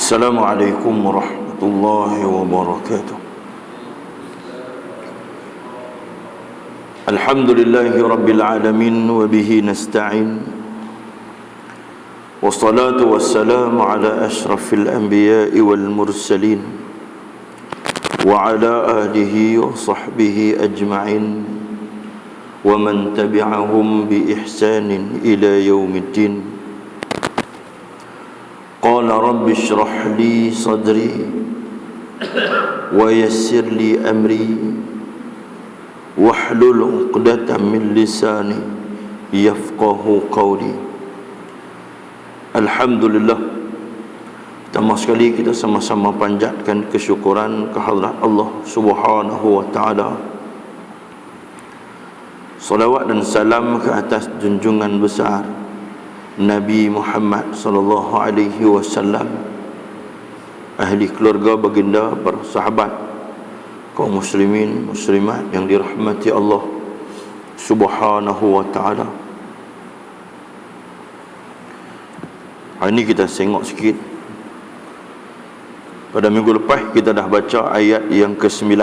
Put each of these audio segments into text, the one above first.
Assalamualaikum warahmatullahi wabarakatuh. Alhamdulillahi rabbil alamin wa bihi nasta'in. Wassalatu wassalamu ala ashrafil anbiya'i wal mursalin wa ala alihi wa sahbihi ajma'in wa man tabi'ahum bi ihsanin ila yaumiddin. Qala rabbi shrah li sadri wa yassir li amri wahlul 'uqdatam min lisani yafqahu qawli. Alhamdulillah, pertama sekali kita sama-sama panjatkan kesyukuran kehadrat Allah Subhanahu wa taala. Salawat dan salam ke atas junjungan besar Nabi Muhammad sallallahu alaihi wasallam, ahli keluarga baginda, para sahabat, kaum muslimin muslimat yang dirahmati Allah Subhanahu wa taala. Hari ini kita tengok sikit. Pada minggu lepas kita dah baca ayat yang ke-19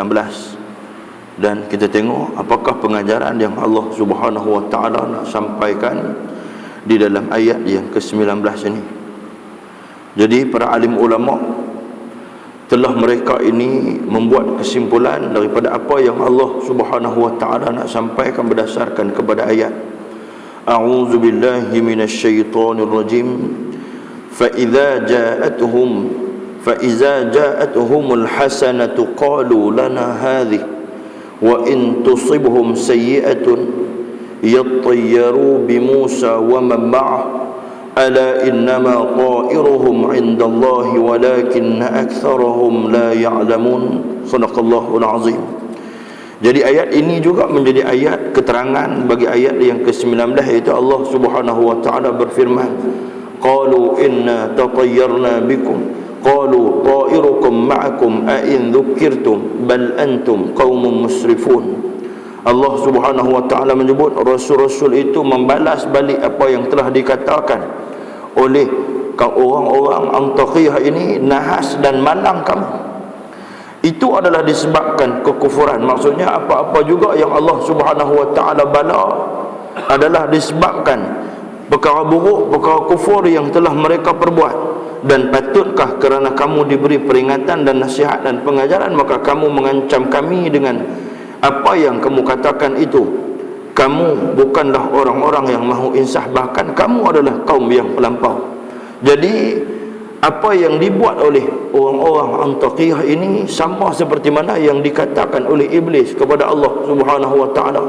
dan kita tengok apakah pengajaran yang Allah Subhanahu wa taala nak sampaikan di dalam ayat yang ke-19 ini. Jadi para alim ulama telah mereka ini membuat kesimpulan daripada apa yang Allah Subhanahu wa taala nak sampaikan berdasarkan kepada ayat. A'udzu billahi minasyaitonir rajim. Fa idza ja'atuhumul hasanatu qalu lana hadhihi wa in tusibhum sayyi'atun yattayyaru bi Musa wa man ma'ah ala innama ta'iruhum 'indallahi walakinna aktsarahum la ya'lamun. Shadaqallahul azim. Jadi ayat ini juga menjadi ayat keterangan bagi ayat yang ke-19, iaitu Allah Subhanahu wa taala berfirman, qalu inna tatayyarna bikum qalu ta'irukum ma'akum a in dzukirtum bal antum qaumun musrifun. Allah Subhanahu wa taala menyebut rasul-rasul itu membalas balik apa yang telah dikatakan oleh orang-orang Antakiyah ini, nahas dan malang kamu. Itu adalah disebabkan kekufuran. Maksudnya apa-apa juga yang Allah Subhanahu wa taala bala adalah disebabkan perkara buruk, perkara kufur yang telah mereka perbuat. Dan patutkah kerana kamu diberi peringatan dan nasihat dan pengajaran maka kamu mengancam kami dengan apa yang kamu katakan itu? Kamu bukanlah orang-orang yang mahu insaf, bahkan kamu adalah kaum yang melampau. Jadi apa yang dibuat oleh orang-orang Antakiyah ini sama seperti mana yang dikatakan oleh iblis kepada Allah Subhanahu wa taala.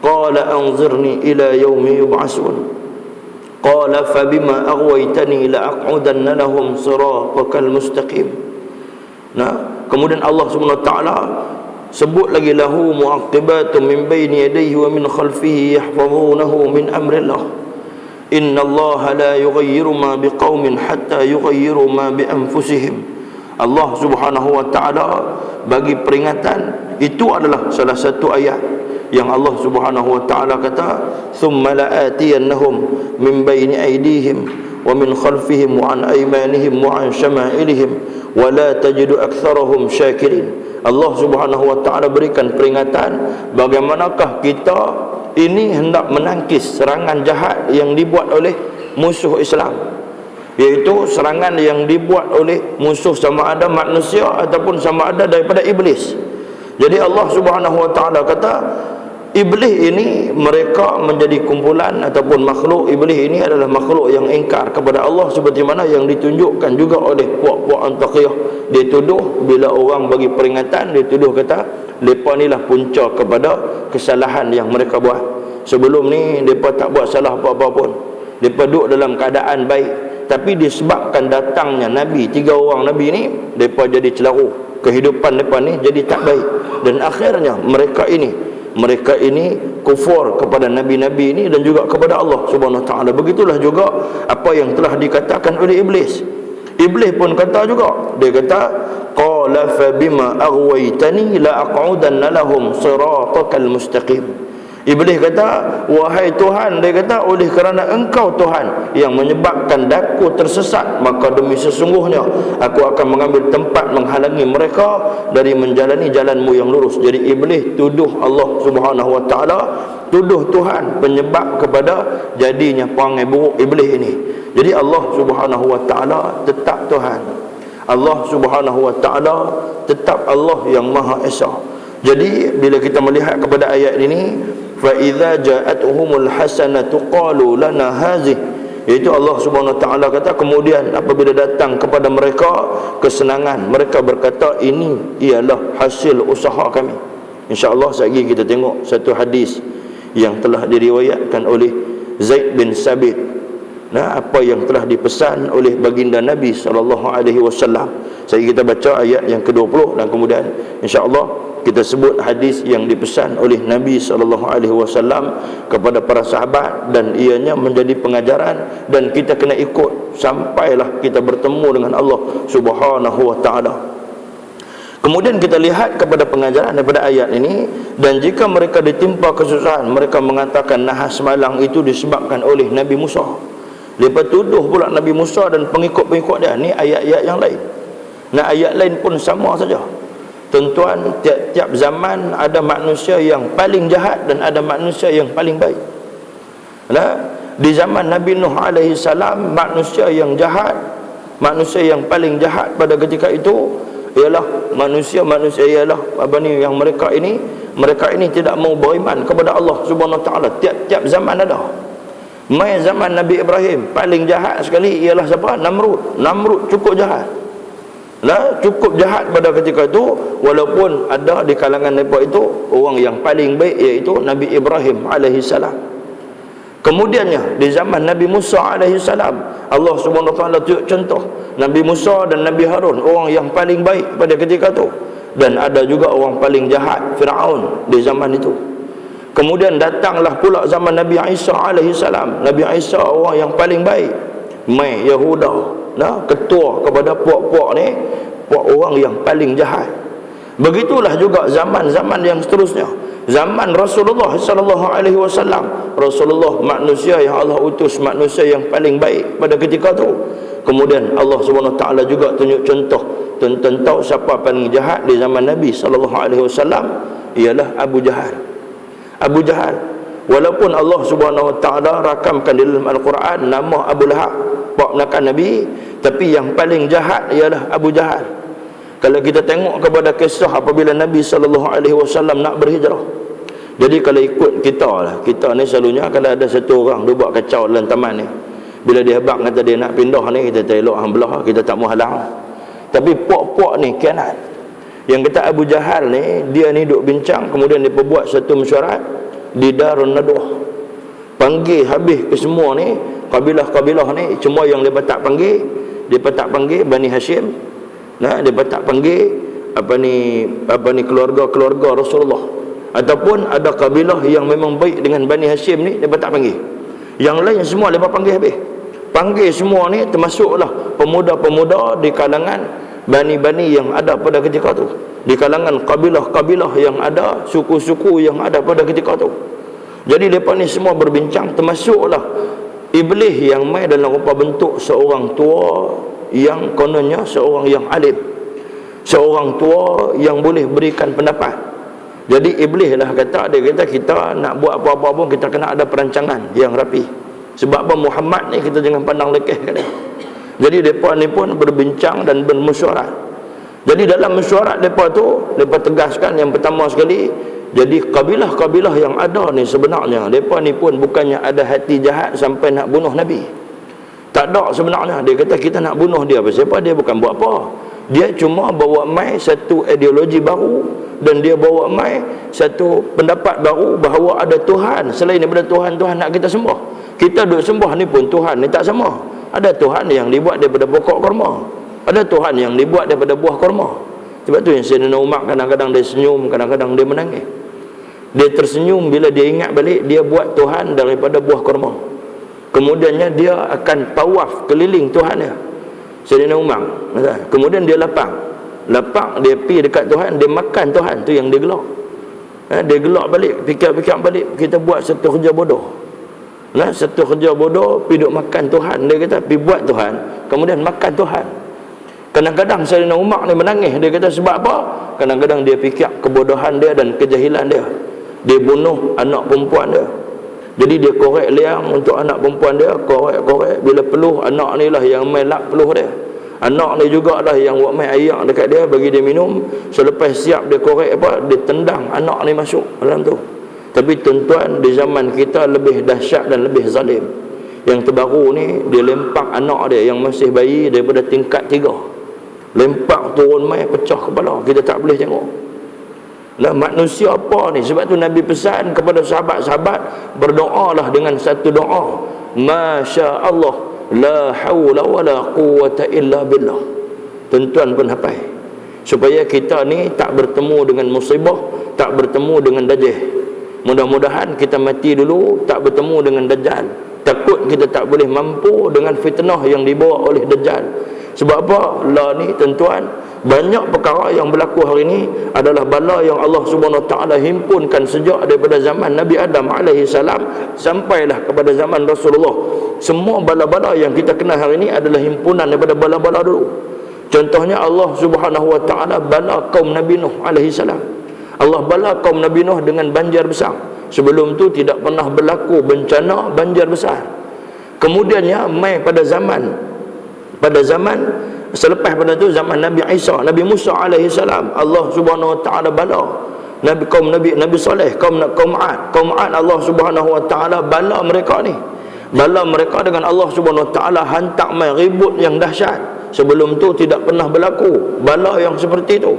Qala anzirni ila yaumi yub'asun. Qala fabima aghwaytani la'aqudanna lahum siratakal mustaqim. Nah, kemudian Allah Subhanahu wa taala sebut lagi, lahu mu'aqibatun min baini yadayhi wa min khalfihi yahfazunahu min amrillah innallaha la yughayyiru ma biqaumin hatta yughayyiru ma bi anfusihim. Allah Subhanahu wa taala bagi peringatan. Itu adalah salah satu ayat yang Allah Subhanahu wa taala kata, thumma la'atiyannahum min baini aydihim wa min khalfihim wa an aymanihim wa an shama'ilihim wa la tajidu aktsarahum syakirin. Allah Subhanahu wa taala berikan peringatan bagaimanakah kita ini hendak menangkis serangan jahat yang dibuat oleh musuh Islam, iaitu serangan yang dibuat oleh musuh sama ada manusia ataupun sama ada daripada iblis. Jadi Allah Subhanahu wa taala kata iblis ini mereka menjadi kumpulan ataupun makhluk. Iblis ini adalah makhluk yang ingkar kepada Allah, seperti mana yang ditunjukkan juga oleh puak-puak Antakiyah. Dia tuduh bila orang bagi peringatan, dia tuduh kata mereka ni lah punca kepada kesalahan yang mereka buat. Sebelum ni mereka tak buat salah apa-apa pun, mereka duduk dalam keadaan baik. Tapi disebabkan datangnya Nabi, 3 orang Nabi ni, mereka jadi celaru. Kehidupan mereka ni jadi tak baik. Dan akhirnya mereka ini kufur kepada nabi-nabi ini dan juga kepada Allah Subhanahu wa taala. Begitulah juga apa yang telah dikatakan oleh iblis. Iblis pun kata juga, dia kata qala fa bima aghwaytani la aq'udanna lahum siratakal mustaqim. Iblis kata, wahai Tuhan, dia kata, oleh kerana engkau Tuhan yang menyebabkan daku tersesat, maka demi sesungguhnya aku akan mengambil tempat menghalangi mereka dari menjalani jalanmu yang lurus. Jadi iblis tuduh Allah Subhanahu wa ta'ala, tuduh Tuhan penyebab kepada jadinya perangai buruk iblis ini. Jadi Allah Subhanahu wa ta'ala tetap Tuhan, Allah Subhanahu wa ta'ala tetap Allah yang Maha Esa. Jadi bila kita melihat kepada ayat ini, fa idza ja'atuhumul hasanatu qalu lana hadhihi, iaitu Allah Subhanahu wa taala kata, kemudian apabila datang kepada mereka kesenangan, mereka berkata, ini ialah hasil usaha kami. Insya-Allah sekali kita tengok satu hadis yang telah diriwayatkan oleh Zaid bin Sabit. Nah, apa yang telah dipesan oleh baginda Nabi sallallahu alaihi wasallam. Saya kita baca ayat yang ke-20 dan kemudian insya-Allah kita sebut hadis yang dipesan oleh Nabi sallallahu alaihi wasallam kepada para sahabat, dan ianya menjadi pengajaran dan kita kena ikut sampailah kita bertemu dengan Allah Subhanahu wa taala. Kemudian kita lihat kepada pengajaran daripada ayat ini, dan jika mereka ditimpa kesusahan, mereka mengatakan nahas malang itu disebabkan oleh Nabi Musa. Lepas tuduh pula Nabi Musa dan pengikut-pengikut dia. Ni ayat-ayat yang lain. Nah, ayat lain pun sama saja. Tuan-tuan, tiap-tiap zaman ada manusia yang paling jahat dan ada manusia yang paling baik. Nah, di zaman Nabi Nuh alaihi salam, manusia yang jahat, manusia yang paling jahat pada ketika itu ialah manusia ialah yang mereka ini tidak mau beriman kepada Allah Subhanahu wa taala. Tiap-tiap zaman ada. Mai zaman Nabi Ibrahim paling jahat sekali ialah siapa? Namrud cukup jahat. Lah, cukup jahat pada ketika itu, walaupun ada di kalangan mereka itu orang yang paling baik, iaitu Nabi Ibrahim alaihi salam. Kemudiannya di zaman Nabi Musa alaihi salam, Allah Subhanahu wa taala tunjuk contoh Nabi Musa dan Nabi Harun, orang yang paling baik pada ketika itu. Dan ada juga orang paling jahat, Firaun di zaman itu. Kemudian datanglah pula zaman Nabi Isa alaihi salam. Nabi Isa orang yang paling baik. Mai Yahuda, nah, ketua kepada puak-puak ni, puak orang yang paling jahat. Begitulah juga zaman-zaman yang seterusnya. Zaman Rasulullah sallallahu alaihi wasallam, Rasulullah manusia yang Allah utus, manusia yang paling baik pada ketika itu. Kemudian Allah Subhanahu wa taala juga tunjuk contoh tentang siapa paling jahat di zaman Nabi sallallahu alaihi wasallam, ialah Abu Jahal. Abu Jahal, walaupun Allah Subhanahu wa taala rakamkan di dalam Al-Quran nama Abu Lahab, ponakan Nabi, tapi yang paling jahat ialah Abu Jahal. Kalau kita tengok kepada kisah apabila Nabi sallallahu alaihi wasallam nak berhijrah. Jadi kalau ikut kita lah, kita ni selalunya kalau ada satu orang dia buat kacau dalam taman ni, bila dia habaq kata dia nak pindah ni, kita elok hang belah, kita tak mau halang. Tapi puak-puak ni kianat. Yang kata Abu Jahal ni, dia ni duk bincang, kemudian dia buat satu mesyuarat di Darun Nadwah. Panggil habis ke semua ni, kabilah-kabilah ni, semua yang dia tak panggil, Bani Hashim. Nah, dia tak panggil apa ni keluarga-keluarga Rasulullah. Ataupun ada kabilah yang memang baik dengan Bani Hashim ni, dia tak panggil. Yang lain semua dia panggil habis. Panggil semua ni, termasuklah pemuda-pemuda di kalangan bani-bani yang ada pada ketika tu, di kalangan kabilah-kabilah yang ada, suku-suku yang ada pada ketika tu. Jadi mereka ni semua berbincang, termasuklah iblis yang mai dalam rupa bentuk seorang tua yang kononnya seorang yang alim, seorang tua yang boleh berikan pendapat. Jadi iblis lah kata, dia kata kita nak buat apa-apa pun kita kena ada perancangan yang rapi. Sebab apa Muhammad ni kita jangan pandang lekeh kat dia. Jadi mereka ni pun berbincang dan bermesyuarat. Jadi dalam mesyuarat mereka tu, mereka tegaskan yang pertama sekali, jadi kabilah-kabilah yang ada ni sebenarnya mereka ni pun bukannya ada hati jahat sampai nak bunuh Nabi. Tak ada sebenarnya. Dia kata kita nak bunuh dia. Sebab dia bukan buat apa. Dia cuma bawa mai satu ideologi baru, dan dia bawa mai satu pendapat baru bahawa ada Tuhan selain daripada Tuhan nak kita sembah. Kita duk sembah ni pun Tuhan ni tak sama. Ada Tuhan yang dibuat daripada pokok kurma, ada Tuhan yang dibuat daripada buah kurma. Sebab tu yang Sayyidina Umar kadang-kadang dia senyum, kadang-kadang dia menangis. Dia tersenyum bila dia ingat balik dia buat Tuhan daripada buah kurma. Kemudiannya dia akan tawaf keliling Tuhan dia, Sayyidina Umar. Kemudian dia lapang, dia pergi dekat Tuhan, dia makan Tuhan tu yang dia gelak. Dia gelak balik, fikir-fikir balik, kita buat satu kerja bodoh. Satu kerja bodoh, pergi duk makan Tuhan. Dia kata, pergi buat Tuhan, kemudian makan Tuhan. Kadang-kadang Sayyidina Umar ni menangis. Dia kata, sebab apa? Kadang-kadang dia fikir kebodohan dia dan kejahilan dia. Dia bunuh anak perempuan dia. Jadi dia korek liang untuk anak perempuan dia, korek. Bila peluh, anak ni lah yang main lap peluh dia. Anak ni jugalah yang buat main air dekat dia, bagi dia minum. Selepas siap dia korek apa, dia tendang anak ni masuk dalam tu. Tapi tuan-tuan, di zaman kita lebih dahsyat dan lebih zalim. Yang terbaru ni, dia lempak anak dia yang masih bayi daripada tingkat 3. Lempak turun mai, pecah kepala. Kita tak boleh tengok. Manusia apa ni? Sebab tu Nabi pesan kepada sahabat-sahabat, berdoalah dengan satu doa, Masya Allah, la hawla wa la quwata illa billah. Tuan-tuan pun hafal, supaya kita ni tak bertemu dengan musibah, tak bertemu dengan dajjal. Mudah-mudahan kita mati dulu tak bertemu dengan dajjal. Takut kita tak boleh mampu dengan fitnah yang dibawa oleh dajjal. Sebab apa? La ni tuan-tuan, banyak perkara yang berlaku hari ini adalah bala yang Allah Subhanahu Wa Taala himpunkan sejak daripada zaman Nabi Adam alaihi salam sampailah kepada zaman Rasulullah. Semua bala-bala yang kita kenal hari ini adalah himpunan daripada bala-bala dulu. Contohnya Allah Subhanahu Wa Taala bala kaum Nabi Nuh alaihi salam. Allah bala kaum Nabi Nuh dengan banjir besar. Sebelum tu tidak pernah berlaku bencana banjir besar. Kemudiannya mai pada zaman selepas pada tu zaman Nabi Isa, Nabi Musa alaihi salam, Allah Subhanahu Wa Taala bala Nabi Saleh, kaum Ad, Allah Subhanahu Wa Taala bala mereka ni. Bala mereka dengan Allah Subhanahu Wa Taala hantar mai ribut yang dahsyat. Sebelum tu tidak pernah berlaku bala yang seperti tu.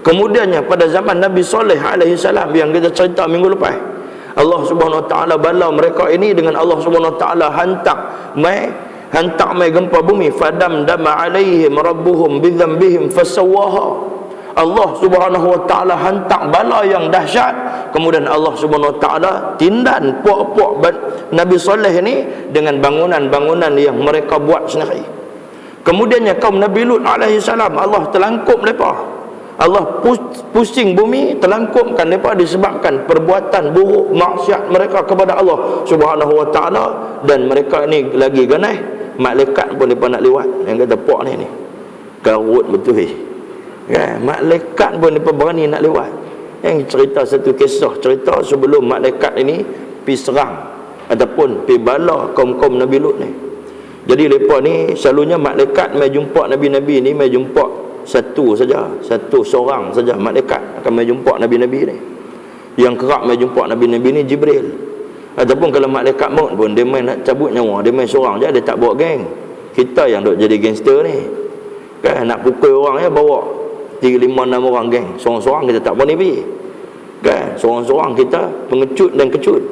Kemudiannya pada zaman Nabi Saleh alaihi salam yang kita cerita minggu lepas, Allah Subhanahu Wa Taala bala mereka ini dengan Allah Subhanahu Wa Taala hantar mai gempa bumi, fadam dama alaihim rabbuhum bidzambihim fasawaha. Allah Subhanahu Wa Taala hantar bala yang dahsyat, kemudian Allah Subhanahu Wa Taala tindan puak-puak Nabi Saleh ini dengan bangunan-bangunan yang mereka buat sendiri. Kemudiannya kaum Nabi Lut alaihi salam, Allah terlangkup mereka. Allah pusing bumi, terlangkupkan mereka disebabkan perbuatan buruk maksiat mereka kepada Allah Subhanahu Wa Taala. Dan mereka ni lagi ganai, malaikat pun mereka nak lewat. Yang kata puak ni garut betul kan? Malaikat pun mereka berani nak lewat. Yang cerita satu kisah, cerita sebelum malaikat ini pergi serang ataupun pergi bala kaum-kaum Nabi Lut ni. Jadi mereka ni selalunya malaikat mai jumpa Nabi-Nabi ni, mai jumpa seorang saja malaikat akan mai jumpa Nabi-Nabi ni. Yang kerap mai jumpa Nabi-Nabi ni Jibril. Ataupun kalau malaikat maut pun dia main nak cabut nyawa, dia main seorang je, dia tak bawa geng. Kita yang duk jadi gangster ni kan, nak pukul orang ya bawa 3, 5, 6 orang geng. Seorang-seorang kita tak berani pergi kan, seorang-seorang kita pengecut dan kecut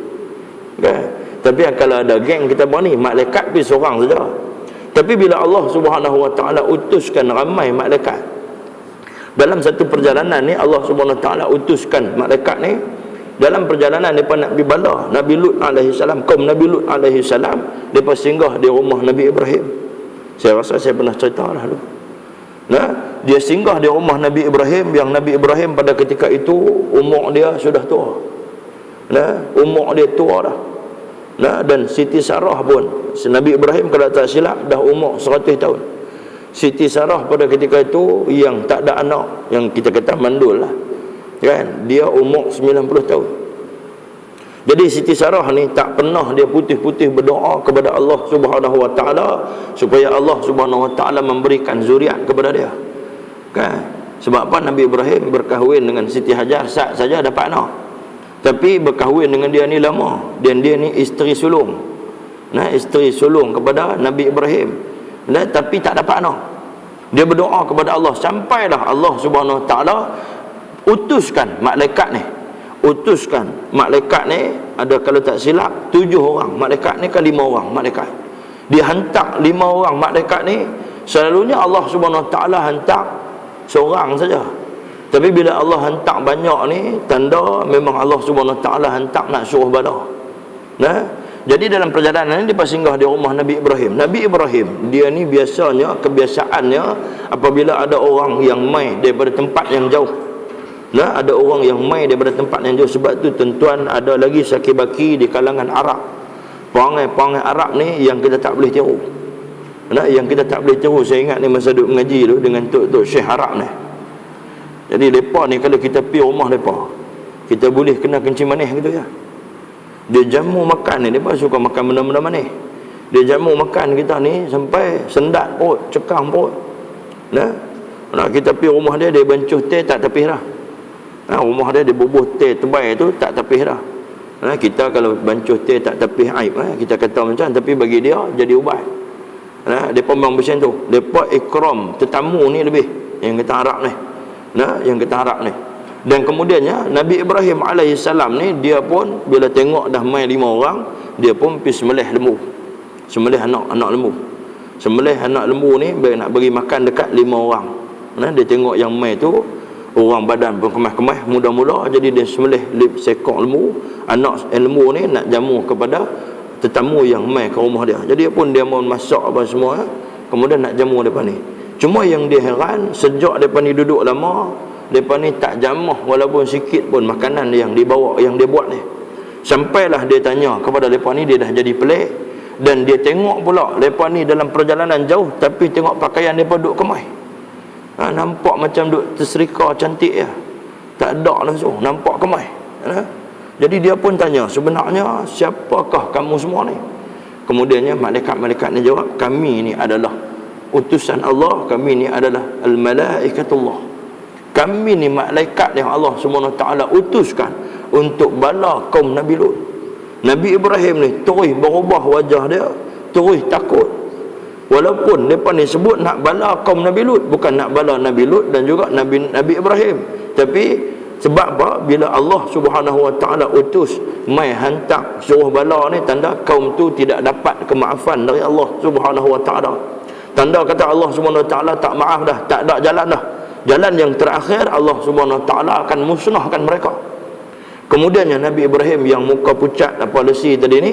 kan. Tapi kalau ada geng kita berani, malaikat pergi seorang saja. Tapi bila Allah Subhanahu Wa Taala utuskan ramai malaikat dalam satu perjalanan ni, Allah Subhanahu Wa Taala utuskan malaikat ni dalam perjalanan mereka nak pergi bala Nabi Lut alaihi salam, kaum Nabi Lut alaihi salam. Mereka singgah di rumah Nabi Ibrahim. Saya rasa saya pernah cerita dah dulu. Dia singgah di rumah Nabi Ibrahim, yang Nabi Ibrahim pada ketika itu umur dia sudah tua. Umur dia tua dah. Dan Siti Sarah pun, Nabi Ibrahim kalau tak silap dah umur 100 tahun. Siti Sarah pada ketika itu yang tak ada anak, yang kita kata mandul lah kan, dia umur 90 tahun. Jadi Siti Sarah ni tak pernah dia putih-putih berdoa kepada Allah Subhanahu Wa Taala supaya Allah Subhanahu Wa Taala memberikan zuriat kepada dia kan. Sebab apa? Nabi Ibrahim berkahwin dengan Siti Hajar saja dapat anak. Tapi berkahwin dengan dia ni lama, dan dia ni isteri sulung. Isteri sulung kepada Nabi Ibrahim. Tapi tak dapat anak. Dia berdoa kepada Allah sampailah Allah Subhanahu Wa Taala utuskan malaikat ni. Ada kalau tak silap 7 orang malaikat ni kan 5 orang malaikat. Dia hantar 5 orang malaikat ni. Selalunya Allah Subhanahu Wa Taala hantar seorang saja. Tapi bila Allah hantar banyak ni, tanda memang Allah Subhanahu Wa Taala hantar nak suruh bala. Jadi dalam perjalanan ni dia singgah di rumah Nabi Ibrahim. Nabi Ibrahim dia ni biasanya, kebiasaannya apabila ada orang yang mai daripada tempat yang jauh, Nah, ada orang yang mai daripada tempat yang jauh. Sebab tu tuan-tuan, ada lagi saki-baki di kalangan Arab. Perangai-perangai Arab ni yang kita tak boleh tiru. Nah, yang kita tak boleh tiru. Saya ingat ni masa duduk mengaji tu dengan Tok Syekh Arab ni. Jadi mereka ni kalau kita pergi rumah mereka, kita boleh kena kencing manis gitu ya. Dia jamu makan ni, mereka suka makan benda-benda manis. Dia jamu makan kita ni sampai sendat perut, cekam perut. Nah, kita pergi rumah dia, dia bancuh teh tak tapis dah. Rumah dia bubuh teh tebal tu tak tapis dah. Kita kalau bancuh teh tak tapis aib, kita kata macam, tapi bagi dia jadi ubat. Dia memang macam tu. Depa ikram tetamu ni lebih yang kita harap ni. Yang kita harap ni. Dan kemudiannya Nabi Ibrahim alaihissalam ni, dia pun bila tengok dah mai 5 orang, dia pun pergi sembelih lembu. Sembelih anak lembu. Sembelih anak lembu ni nak bagi makan dekat 5 orang. Dia tengok yang mai tu orang badan berkemas-kemas, muda-muda, jadi dia sembelih sekok lembu. Anak lembu ni nak jamu kepada tetamu yang mai ke rumah dia. Jadi pun dia mau masak apa semua, kemudian nak jamu depan ni. Cuma yang dia heran, sejak depan ni duduk lama, depan ni tak jamah walaupun sikit pun makanan yang dibawa, yang dia buat ni. Sampailah dia tanya kepada depan ni, dia dah jadi pelik. Dan dia tengok pula depan ni dalam perjalanan jauh, tapi tengok pakaian depa duduk kemai. Nampak macam duduk terserika cantik ya. Tak ada langsung, nampak kemai. Jadi dia pun tanya, sebenarnya siapakah kamu semua ni? Kemudiannya malaikat-malaikat ni jawab, kami ni adalah utusan Allah, kami ni adalah al-malaikatullah. Kami ni malaikat yang Allah SWT utuskan untuk bala kaum Nabi Lut. Nabi Ibrahim ni terus berubah wajah dia, terus takut. Walaupun mereka ni sebut nak bala kaum Nabi Lut, bukan nak bala Nabi Lut dan juga Nabi Ibrahim. Tapi sebab apa? Bila Allah SWT utus mai hantar suruh bala ni, tanda kaum tu tidak dapat kemaafan dari Allah SWT. Tanda kata Allah SWT tak maaf dah, tak ada jalan dah. Jalan yang terakhir, Allah SWT akan musnahkan mereka. Kemudiannya Nabi Ibrahim yang muka pucat apa lesi tadi ni,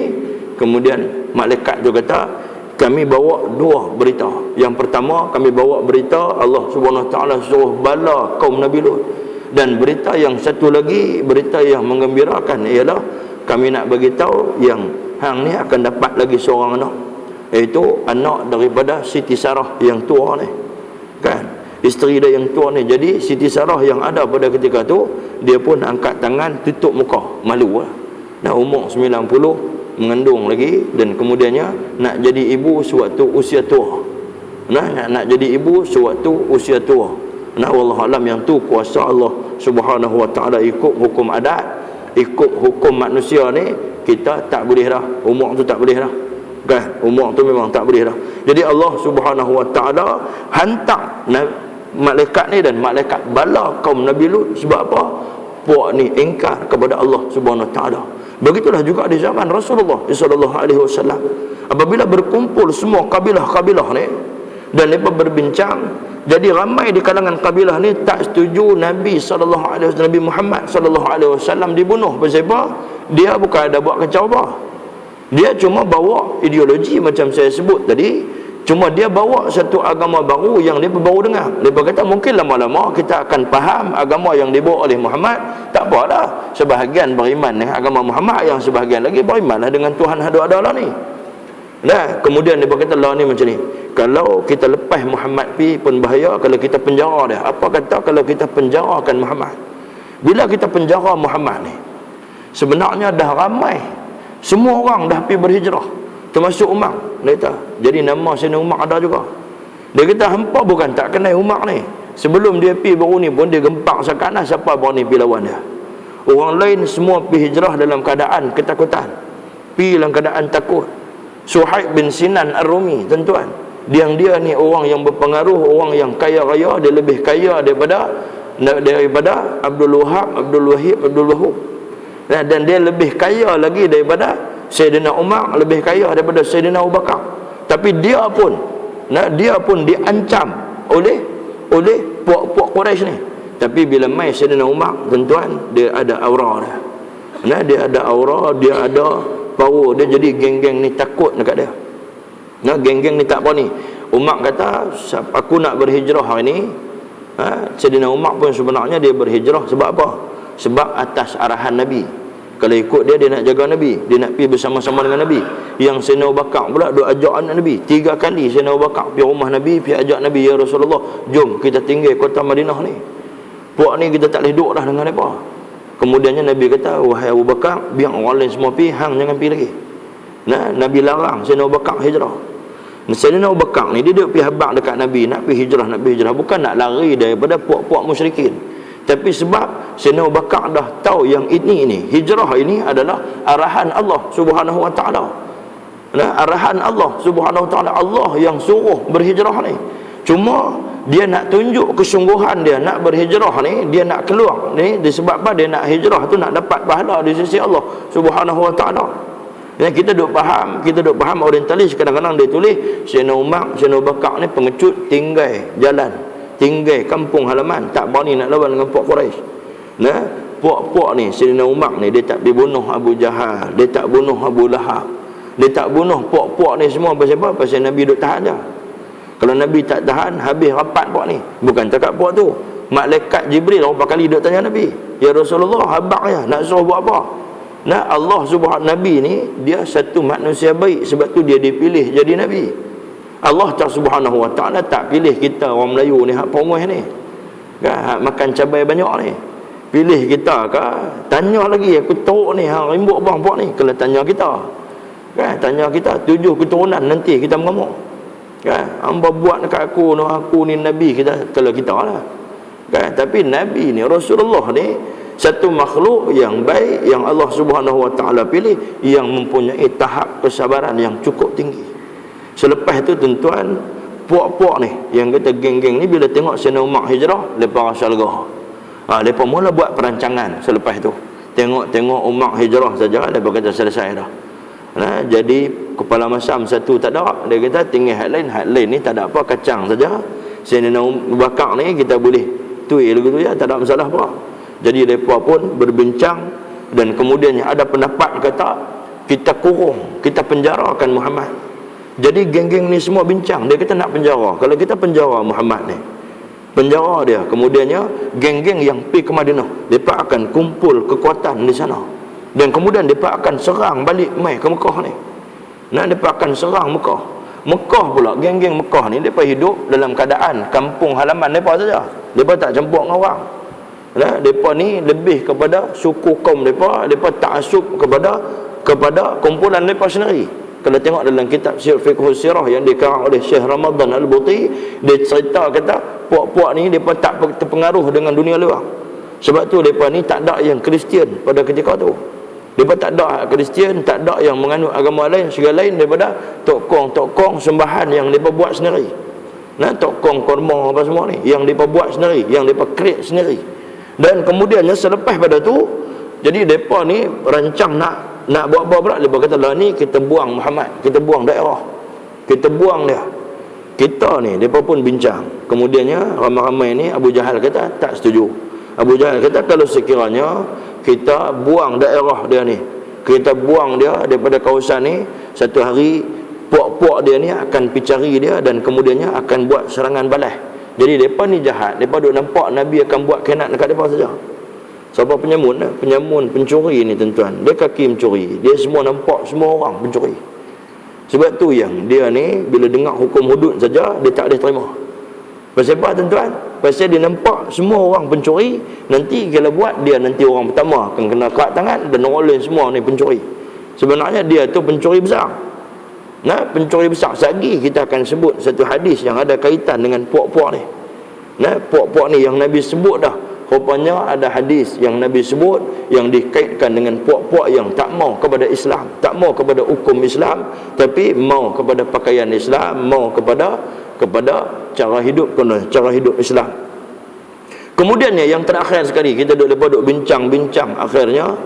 kemudian malaikat tu kata, kami bawa 2 berita. Yang pertama, kami bawa berita Allah SWT suruh bala kaum Nabi Lut. Dan berita yang satu lagi, berita yang menggembirakan, ialah kami nak bagi tahu yang hang ni akan dapat lagi seorang anak, iaitu anak daripada Siti Sarah yang tua ni, kan, isteri dia yang tua ni. Jadi Siti Sarah yang ada pada ketika tu, dia pun angkat tangan, tutup muka, malu lah. Dah umur 90, mengandung lagi, dan kemudiannya nak jadi ibu sewaktu usia tua. Nak jadi ibu sewaktu usia tua. Wallahualam, yang tu kuasa Allah Subhanahu wa ta'ala. Ikut hukum adat, ikut hukum manusia ni, kita tak boleh dah. Umur tu tak boleh dah, kan? Umur tu memang tak boleh dah. Jadi Allah Subhanahu wa ta'ala hantar malaikat ni, dan malaikat bala kaum Nabi Lut. Sebab apa? Puak ni ingkar kepada Allah Subhanahu wa ta'ala. Begitulah juga di zaman Rasulullah sallallahu alaihi wasallam. Apabila berkumpul semua kabilah-kabilah ni dan mereka berbincang, jadi ramai di kalangan kabilah ni tak setuju Nabi sallallahu alaihi wasallam, Nabi Muhammad sallallahu alaihi wasallam dibunuh. Sebab dia bukan ada buat kacau apa. Dia cuma bawa ideologi macam saya sebut tadi. Cuma dia bawa satu agama baru yang dia baru dengar. Dia kata mungkin lama-lama kita akan faham agama yang dibawa oleh Muhammad. Tak apalah, sebahagian beriman dengan agama Muhammad, yang sebahagian lagi berimanlah dengan Tuhan ada-ada lah ni. Nah, kemudian dia berkata lah ni macam ni, kalau kita lepas Muhammad pi pun bahaya, kalau kita penjara dia. Apa kata kalau kita penjarakan Muhammad? Bila kita penjara Muhammad ni, sebenarnya dah ramai, semua orang dah pi berhijrah, termasuk Umar. Dia kata, jadi nama Sayyidina Umar ada juga. Dia kata hampa bukan tak kenal Umar ni. Sebelum dia pi baru ni pun dia gempak sakana, siapa berani pi lawan dia. Orang lain semua pi hijrah dalam keadaan ketakutan, pi dalam keadaan takut. Suhaib bin Sinan Ar-Rumi, tuan-tuan, dia ni orang yang berpengaruh, orang yang kaya raya. Dia lebih kaya daripada Abdul Wahab. Dan dia lebih kaya lagi daripada Sayyidina Umar, lebih kaya daripada Sayyidina Abu Bakar. Tapi dia pun diancam oleh puak-puak Quraisy ni. Tapi bila mai Sayyidina Umar, tuan-tuan, dia ada aura dia. Dia ada aura, dia ada power dia. Jadi geng-geng ni takut dekat dia. Geng-geng ni tak berani. Umar kata, aku nak berhijrah hari ni, Sayyidina Umar pun sebenarnya dia berhijrah sebab apa? Sebab atas arahan Nabi. Kalau ikut dia nak jaga Nabi, dia nak pergi bersama-sama dengan Nabi. Yang Sayyidina Abu Bakar pula duk ajak anak Nabi. 3 kali Sayyidina Abu Bakar pergi rumah Nabi, pergi ajak Nabi, ya Rasulullah, jom kita tinggal kota Madinah ni. Puak ni kita tak boleh duduk dah dengan mereka. Kemudiannya Nabi kata, wahai Abu Bakar, biar orang lain semua pergi, hang jangan pergi lagi. Nabi larang Sayyidina Abu Bakar hijrah. Sayyidina Abu Bakar ni dia duduk pergi habaq dekat Nabi, nak pergi hijrah, bukan nak lari daripada puak-puak musyrikin. Tapi sebab Sayyidina Abu Bakar dah tahu yang ini hijrah ini adalah arahan Allah Subhanahu wa taala. Arahan Allah Subhanahu wa taala, Allah yang suruh berhijrah ni. Cuma dia nak tunjuk kesungguhan dia nak berhijrah ni, dia nak keluar ni disebab apa? Dia nak hijrah tu nak dapat pahala di sisi Allah Subhanahu wa taala. Yang kita duk faham orientalis kadang-kadang dia tulis Sayyidina Umar, Sayyidina Abu Bakar ni pengecut, tinggal jalan, tinggal kampung halaman, tak berani nak lawan dengan puak Quraisy. Puak-puak ni Sayyidina Umar ni dia tak dibunuh Abu Jahal, dia tak bunuh Abu Lahab, dia tak bunuh puak-puak ni semua pasal apa? Pasal Nabi duk tahan je. Kalau Nabi tak tahan, habis rapat puak ni. Bukan cakap puak tu, malaikat Jibril berapa kali duk tanya Nabi, ya Rasulullah, habaq ya, nak suruh buat apa? Allah Subhanahu Nabi ni dia satu manusia baik, sebab tu dia dipilih jadi Nabi. Allah Subhanahu wa taala tak pilih kita orang Melayu ni hak pengumuh ni, hak makan cabai banyak ni. Pilih kita ke? Tanya lagi, aku teruk ni hang rimbuk bang puak ni. Kalau tanya kita, tanya kita 7 keturunan nanti kita mengamuk. Hamba buat dekat aku ni Nabi kita, kalau kita lah. Tapi Nabi ni, Rasulullah ni satu makhluk yang baik, yang Allah Subhanahu wa taala pilih, yang mempunyai tahap kesabaran yang cukup tinggi. Selepas itu tuan-tuan, puak-puak ni yang kata geng-geng ni bila tengok Sayyidina Umar hijrah, lepas rasa lega. Lepas mula buat perancangan selepas itu. Tengok Umar hijrah saja, lepas kata selesai dah. Jadi kepala masam satu tak ada, dia kata tinggal hal lain ni tak ada apa, kacang saja. Sayyidina Abu Bakar ni kita boleh tuil gitu ya, tak ada masalah apa. Jadi mereka pun berbincang, dan kemudiannya ada pendapat kata kita kurung, kita penjarakan Muhammad. Jadi geng-geng ni semua bincang, dia kata nak penjara. Kalau kita penjara Muhammad ni, penjara dia, kemudiannya geng-geng yang pergi ke Madinah, mereka akan kumpul kekuatan di sana, dan kemudian mereka akan serang balik mai ke Mekah ni. Mereka akan serang Mekah pula. Geng-geng Mekah ni mereka hidup dalam keadaan kampung halaman mereka saja, mereka tak campur dengan orang. Mereka ni lebih kepada suku kaum mereka ta'assub kepada kumpulan mereka sendiri. Kalau tengok dalam kitab Fiqh Sirah yang dikarang oleh Syekh Ramadan Al-Buti, dia cerita kata puak-puak ni mereka tak terpengaruh dengan dunia luar. Sebab tu mereka ni tak ada yang Kristian pada ketika tu. Mereka tak ada Kristian, tak ada yang menganut agama lain, segala lain daripada tokong sembahan yang mereka buat sendiri. Tokong korma apa semua ni yang mereka buat sendiri, yang mereka create sendiri. Dan kemudiannya selepas pada tu, jadi mereka ni rancang nak buat apa pula. Mereka kata lah ni kita buang Muhammad, kita buang daerah, kita buang dia. Kita ni, mereka pun bincang. Kemudiannya ramai-ramai ni Abu Jahal kata tak setuju. Abu Jahal kata kalau sekiranya kita buang daerah dia ni, kita buang dia daripada kawasan ni, satu hari puak-puak dia ni akan pergi cari dia, dan kemudiannya akan buat serangan balas. Jadi mereka ni jahat, mereka duk nampak Nabi akan buat khianat dekat mereka saja. Siapa penyamun? Pencuri ni tuan-tuan, dia kaki mencuri, dia semua nampak semua orang pencuri. Sebab tu yang dia ni bila dengar hukum hudud saja dia tak boleh terima. Pasal apa tuan-tuan? Pasal dia nampak semua orang pencuri, nanti kalau buat dia, nanti orang pertama akan kena kerat tangan, dan orang lain semua ni pencuri. Sebenarnya dia tu pencuri besar. Pencuri besar. Lagi kita akan sebut satu hadis yang ada kaitan dengan puak-puak ni. Puak-puak ni yang Nabi sebut dah. Rupanya ada hadis yang Nabi sebut yang dikaitkan dengan puak-puak yang tak mau kepada Islam, tak mau kepada hukum Islam, tapi mau kepada pakaian Islam, mau kepada cara hidup Islam. Kemudiannya yang terakhir sekali, kita duk bincang-bincang, akhirnya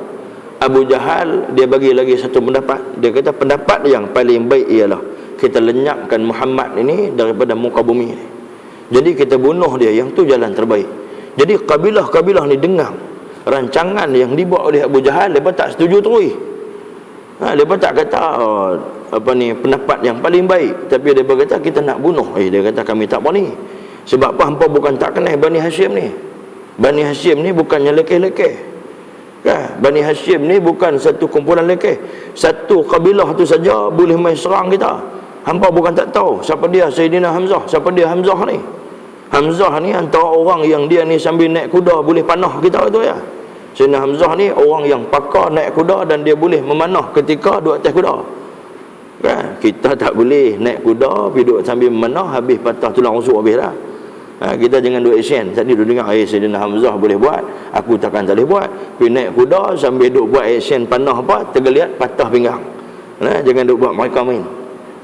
Abu Jahal dia bagi lagi satu pendapat. Dia kata pendapat yang paling baik ialah kita lenyapkan Muhammad ini daripada muka bumi ini. Jadi kita bunuh dia, yang tu jalan terbaik. Jadi kabilah-kabilah ni dengar rancangan yang dibuat oleh Abu Jahal, mereka tak setuju terus. Mereka tak kata pendapat yang paling baik, tapi mereka kata kita nak bunuh. Dia kata kami tak berani. Sebab apa? Hampa bukan tak kenal Bani Hashim ni. Bani Hashim ni bukannya lekeh-lekeh. Kan? Bani Hashim ni bukan satu kumpulan lekeh. Satu kabilah tu saja boleh main serang kita. Hampa bukan tak tahu siapa dia Sayyidina Hamzah. Siapa dia Hamzah ni? Hamzah ni antara orang yang dia ni sambil naik kuda boleh panah kita tu ya. Sayyidina Hamzah ni orang yang pakar naik kuda dan dia boleh memanah ketika duduk atas kuda. Kan? Kita tak boleh naik kuda pergi duduk sambil memanah, habis patah tulang rusuk habis dah. Kita jangan duduk action. Tadi duduk dengar Sayyidina Hamzah boleh buat, aku takkan tak boleh buat. Pergi naik kuda sambil duduk buat action panah apa, tergeliat patah pinggang. Jangan duduk buat mereka main.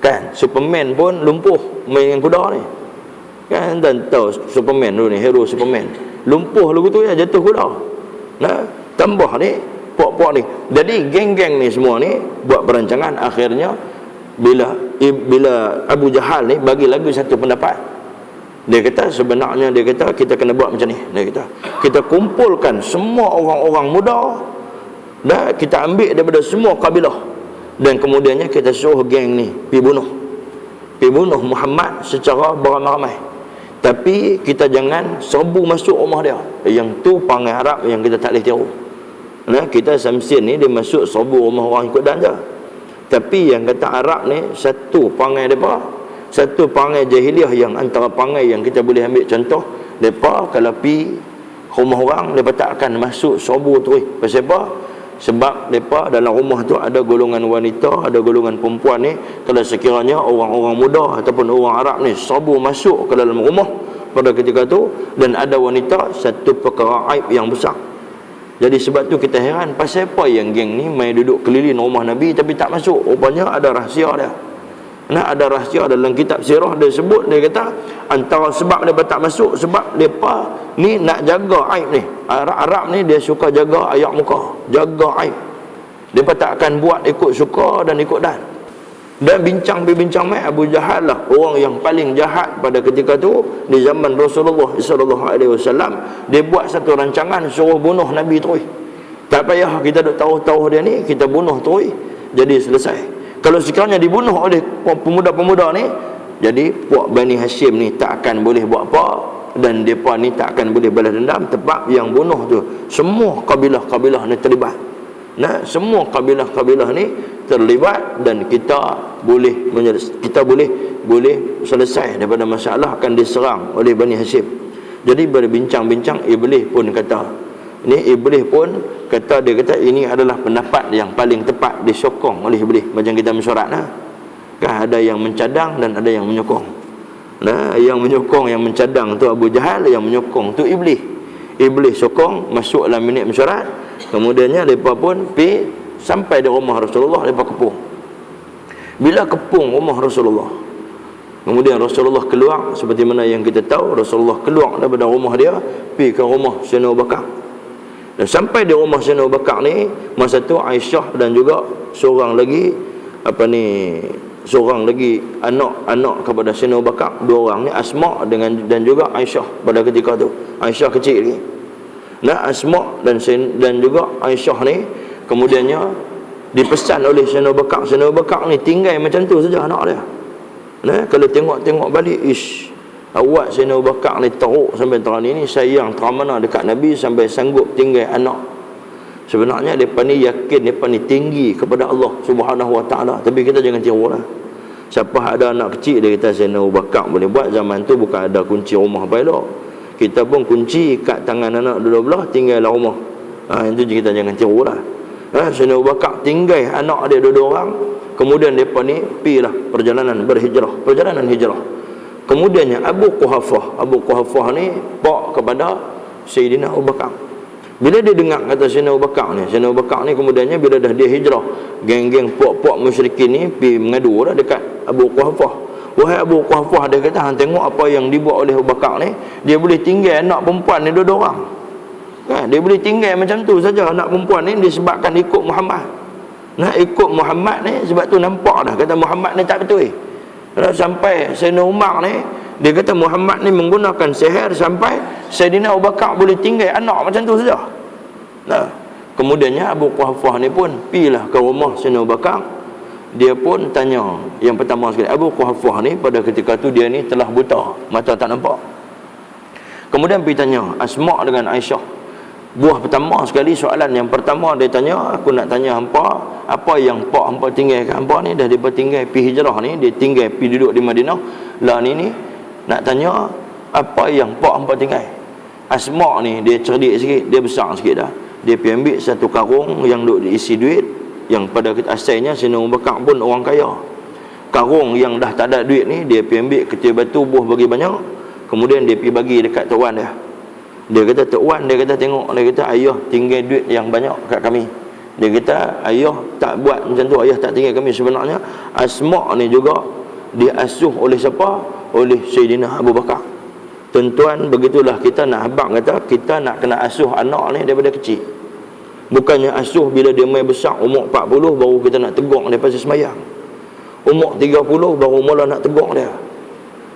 Kan? Superman pun lumpuh main dengan kuda ni. Kan? Dan tahu Superman dulu ni, hero Superman. Lumpuh lagu tu ya, jatuh kuda. Tambah ni puak-puak ni. Jadi geng-geng ni semua ni buat perancangan. Akhirnya bila Abu Jahal ni bagi lagi satu pendapat. Dia kata sebenarnya dia kata kita kena buat macam ni. Dia kata kita kumpulkan semua orang-orang muda dan kita ambil daripada semua kabilah, dan kemudiannya kita suruh geng ni pergi bunuh Muhammad secara beramai-ramai. Tapi kita jangan serbu masuk rumah dia. Yang tu panggil Arab yang kita tak boleh tiru. Kita Samsin ni dia masuk serbu rumah orang ikut dan je. Tapi yang kata Arab ni satu panggil mereka, satu panggil jahiliah, yang antara panggil yang kita boleh ambil contoh, mereka kalau pergi rumah orang, mereka tak akan masuk serbu tu. Pasal apa? Sebab mereka dalam rumah tu ada golongan wanita, ada golongan perempuan ni. Kalau sekiranya orang-orang muda ataupun orang Arab ni serbu masuk ke dalam rumah pada ketika tu, dan ada wanita, satu perkara aib yang besar. Jadi sebab tu kita heran, pasal apa yang geng ni main duduk keliling rumah Nabi tapi tak masuk. Rupanya ada rahsia dia. Ada rahsia dalam kitab sirah. Dia sebut, dia kata antara sebab mereka tak masuk, sebab mereka ni nak jaga aib ni. Arab ni dia suka jaga ayak muka, jaga aib. Mereka tak akan buat ikut suka dan ikut dan. Dan bincang mai Abu Jahal lah orang yang paling jahat pada ketika tu di zaman Rasulullah sallallahu alaihi wasallam. Dia buat satu rancangan suruh bunuh Nabi tu. Tak payah kita duk tahu-tahu dia ni, kita bunuh tu jadi selesai. Kalau sekiranya dibunuh oleh pemuda-pemuda ni, jadi puak Bani Hashim ni tak akan boleh buat apa, dan mereka ni tak akan boleh balas dendam. Sebab yang bunuh tu semua kabilah-kabilah ni terlibat. Semua kabilah-kabilah ni terlibat, dan kita boleh selesai daripada masalah akan diserang oleh Bani Hashim. Jadi berbincang-bincang, Iblis pun kata, Iblis pun kata, dia kata ini adalah pendapat yang paling tepat, disokong oleh Iblis. Macam kita mesyuarat kan, ada yang mencadang dan ada yang menyokong. Yang menyokong, yang mencadang tu Abu Jahal, yang menyokong tu Iblis. Iblis sokong masuk dalam minit mesyuarat. Kemudiannya mereka pun pergi sampai di rumah Rasulullah, mereka kepung. Bila kepung rumah Rasulullah, kemudian Rasulullah keluar, seperti mana yang kita tahu, Rasulullah keluar daripada rumah dia pergi ke rumah Sayyidina Abu Bakar. Dan sampai di rumah Sayyidina Abu Bakar ni, masa tu Aisyah dan juga seorang lagi anak kepada Sayyidina Abu Bakar, dua orang ni, Asma dan juga Aisyah pada ketika tu. Aisyah kecil lagi. Asma dan juga Aisyah ni kemudiannya dipesan oleh Sayyidina Abu Bakar. Sayyidina Abu Bakar ni tinggal macam tu saja anak dia. Kalau tengok balik, awak Sayyidina Abu Bakar ni teruk sampai terang ni sayang terang mana dekat Nabi sampai sanggup tinggal anak. Sebenarnya mereka ni yakin mereka ni tinggi kepada Allah Subhanahu Wa Ta'ala. Tapi kita jangan tiru lah. Siapa ada anak kecil, dia kata Sayyidina Abu Bakar boleh buat. Zaman tu bukan ada kunci rumah apa elok. Kita pun kunci kat tangan anak dua belah, tinggal dalam rumah. Itu kita jangan tiru lah. Sayyidina Abu Bakar tinggal anak dia dua orang. Kemudian mereka ni pergilah perjalanan hijrah. Kemudiannya Abu Quhafah ni pak kepada Sayyidina Abu Bakar. Bila dia dengar kata Sayyidina Abu Bakar ni kemudiannya bila dah dia hijrah, geng-geng puak-puak musyrikin ni pergi mengadu dah dekat Abu Quhafah. Wahai Abu Quhafah, dia kata, hang tengok apa yang dibuat oleh Abu Bakar ni, dia boleh tinggal anak perempuan ni dua orang. Dia boleh tinggal macam tu saja anak perempuan ni disebabkan ikut Muhammad. Ikut Muhammad ni, sebab tu nampak dah kata Muhammad ni tak betul. Sampai Sayyidina Umar ni, dia kata Muhammad ni menggunakan sihir sampai Sayyidina Abu Bakar boleh tinggal anak macam tu saja. Kemudiannya Abu Quhafah ni pun pergilah ke rumah Sayyidina Abu Bakar. Dia pun tanya, yang pertama sekali, Abu Quhafah ni pada ketika tu dia ni telah buta, mata tak nampak. Kemudian pergi tanya Asma' dengan Aisyah. Buah pertama sekali, soalan yang pertama dia tanya, aku nak tanya hampa, apa yang pak hampa tinggal kat hampa ni, dah dia tinggal pergi hijrah ni, dia tinggal pergi duduk di Madinah. Lah ni nak tanya apa yang pak hampa tinggal. Asma' ni dia cerdik sikit, dia besar sikit dah. Dia pergi ambil satu karung yang duk diisi duit, yang pada asalnya Sayyidina Abu Bakar pun orang kaya. Karung yang dah tak ada duit ni, dia pergi ambil ketir batu buah bagi banyak, kemudian dia pergi bagi dekat Tok Wan dia. Dia kata, Tok Wan, dia kata tengok, dia kata ayah tinggal duit yang banyak kat kami. Dia kata ayah tak buat macam tu, ayah tak tinggal kami. Sebenarnya Asma' ni juga diasuh oleh siapa? Oleh Sayyidina Abu Bakar. Tuan-tuan, begitulah kita nak habaq kata, kita nak kena asuh anak ni daripada kecil. Bukannya asuh bila dia mai besar umur 40 baru kita nak tegur dia pasal sembahyang. Umur 30 baru mula nak tegur dia.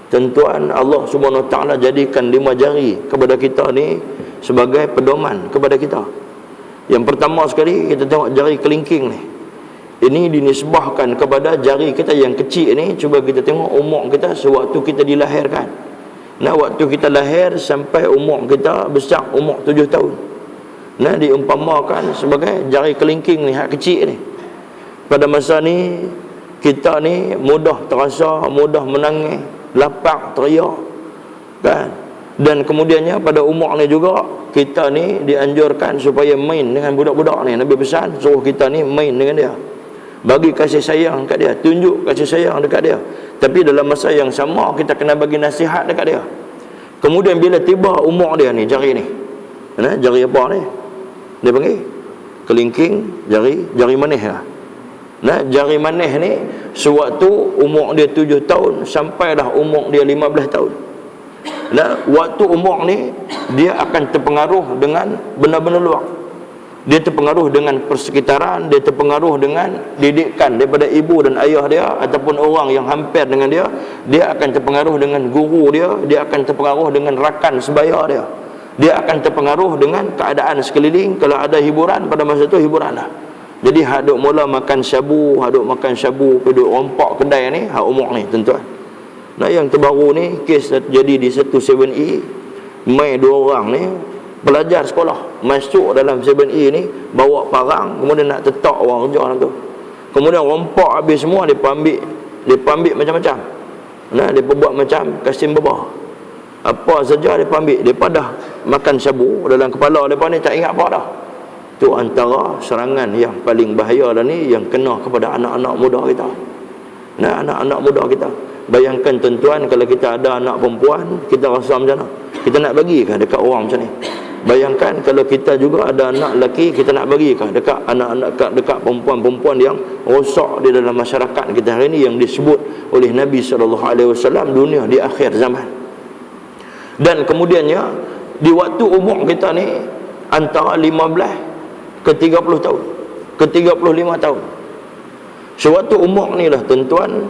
Tuan-tuan, Allah Subhanahu Wa Taala jadikan 5 jari kepada kita ni sebagai pedoman kepada kita. Yang pertama sekali kita tengok jari kelingking ni. Ini dinisbahkan kepada jari kita yang kecil ni. Cuba kita tengok umur kita sewaktu kita dilahirkan. Nah, waktu kita lahir sampai umur kita besar, umur 7 tahun. Nah, diumpamakan sebagai jari kelingking ni, hak kecil ni. Pada masa ni kita ni mudah terasa, mudah menangis, lapar, teriak, kan? Dan kemudiannya pada umur ni juga kita ni dianjurkan supaya main dengan budak-budak ni. Nabi pesan suruh kita ni main dengan dia, bagi kasih sayang kat dia, tunjuk kasih sayang dekat dia. Tapi dalam masa yang sama kita kena bagi nasihat dekat dia. Kemudian bila tiba umur dia ni, jari ni, jari apa ni dia panggil? Kelingking, jari manis lah. Nah, jari manis ni sewaktu umur dia 7 tahun sampai dah umur dia 15 tahun. Nah, waktu umur ni dia akan terpengaruh dengan benda-benda luar. Dia terpengaruh dengan persekitaran, dia terpengaruh dengan didikan daripada ibu dan ayah dia ataupun orang yang hampir dengan dia. Dia akan terpengaruh dengan guru dia akan terpengaruh dengan rakan sebaya dia. Dia akan terpengaruh dengan keadaan sekeliling. Kalau ada hiburan pada masa tu, hiburan lah. Jadi hak duk mula makan syabu, duk rompak kedai ni, hak umur ni tuan-tuan. Nah, yang terbaru ni kes jadi di satu 7E, mai 2 orang ni pelajar sekolah masuk dalam 7E ni bawa parang, kemudian nak tetak orang kerja dalam tu. Kemudian rompak habis semua, dia ambil macam-macam. Nah, dia buat macam Kasim Babah. Apa saja dia ambil, dia dah makan syabu dalam kepala depa ni, tak ingat apa dah. Itu antara serangan yang paling bahaya dah ni, yang kena kepada anak-anak muda kita. Nah, anak-anak muda kita. Bayangkan tuan-tuan, kalau kita ada anak perempuan, kita rasa macam mana? Kita nak bagikah dekat orang macam ni? Bayangkan kalau kita juga ada anak lelaki, kita nak bagikah dekat anak-anak, dekat perempuan-perempuan yang rosak di dalam masyarakat kita hari ni, yang disebut oleh Nabi SAW dunia di akhir zaman. Dan kemudiannya di waktu umur kita ni antara 15 ke 30 tahun, ke 35 tahun. Sewaktu umur ni lah tuan-tuan,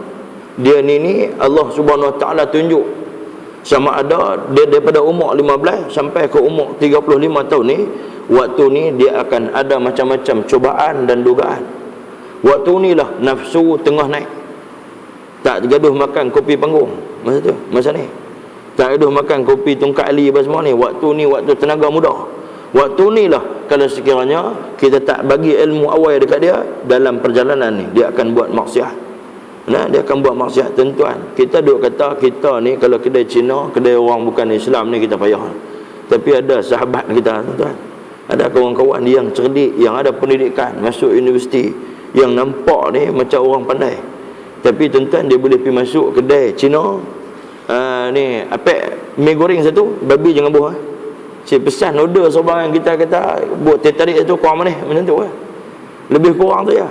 dia ni Allah Subhanahu Wa Taala tunjuk sama ada dia daripada umur 15 sampai ke umur 35 tahun ni, waktu ni dia akan ada macam-macam cubaan dan dugaan. Waktu ni lah nafsu tengah naik. Tak gaduh makan kopi panggung masa tu, masa ni. Tak gaduh makan kopi tungkat ali apa semua ni. Waktu ni waktu tenaga muda. Waktu ni lah kalau sekiranya kita tak bagi ilmu awal dekat dia, dalam perjalanan ni dia akan buat maksiat. Nah, dia akan buat maksiat tuan-tuan. Kita duk kata kita ni kalau kedai Cina, kedai orang bukan Islam ni kita payah. Tapi ada sahabat kita tuan-tuan, ada kawan-kawan yang cerdik, yang ada pendidikan, masuk universiti, yang nampak ni macam orang pandai. Tapi tuan-tuan, dia boleh pergi masuk kedai Cina, ni apek mi goreng satu, babi jangan buah. Saya pesan order seorang yang kita kata buat teh tarik tu kurang mana macam tu lah. Lebih kurang tu ya.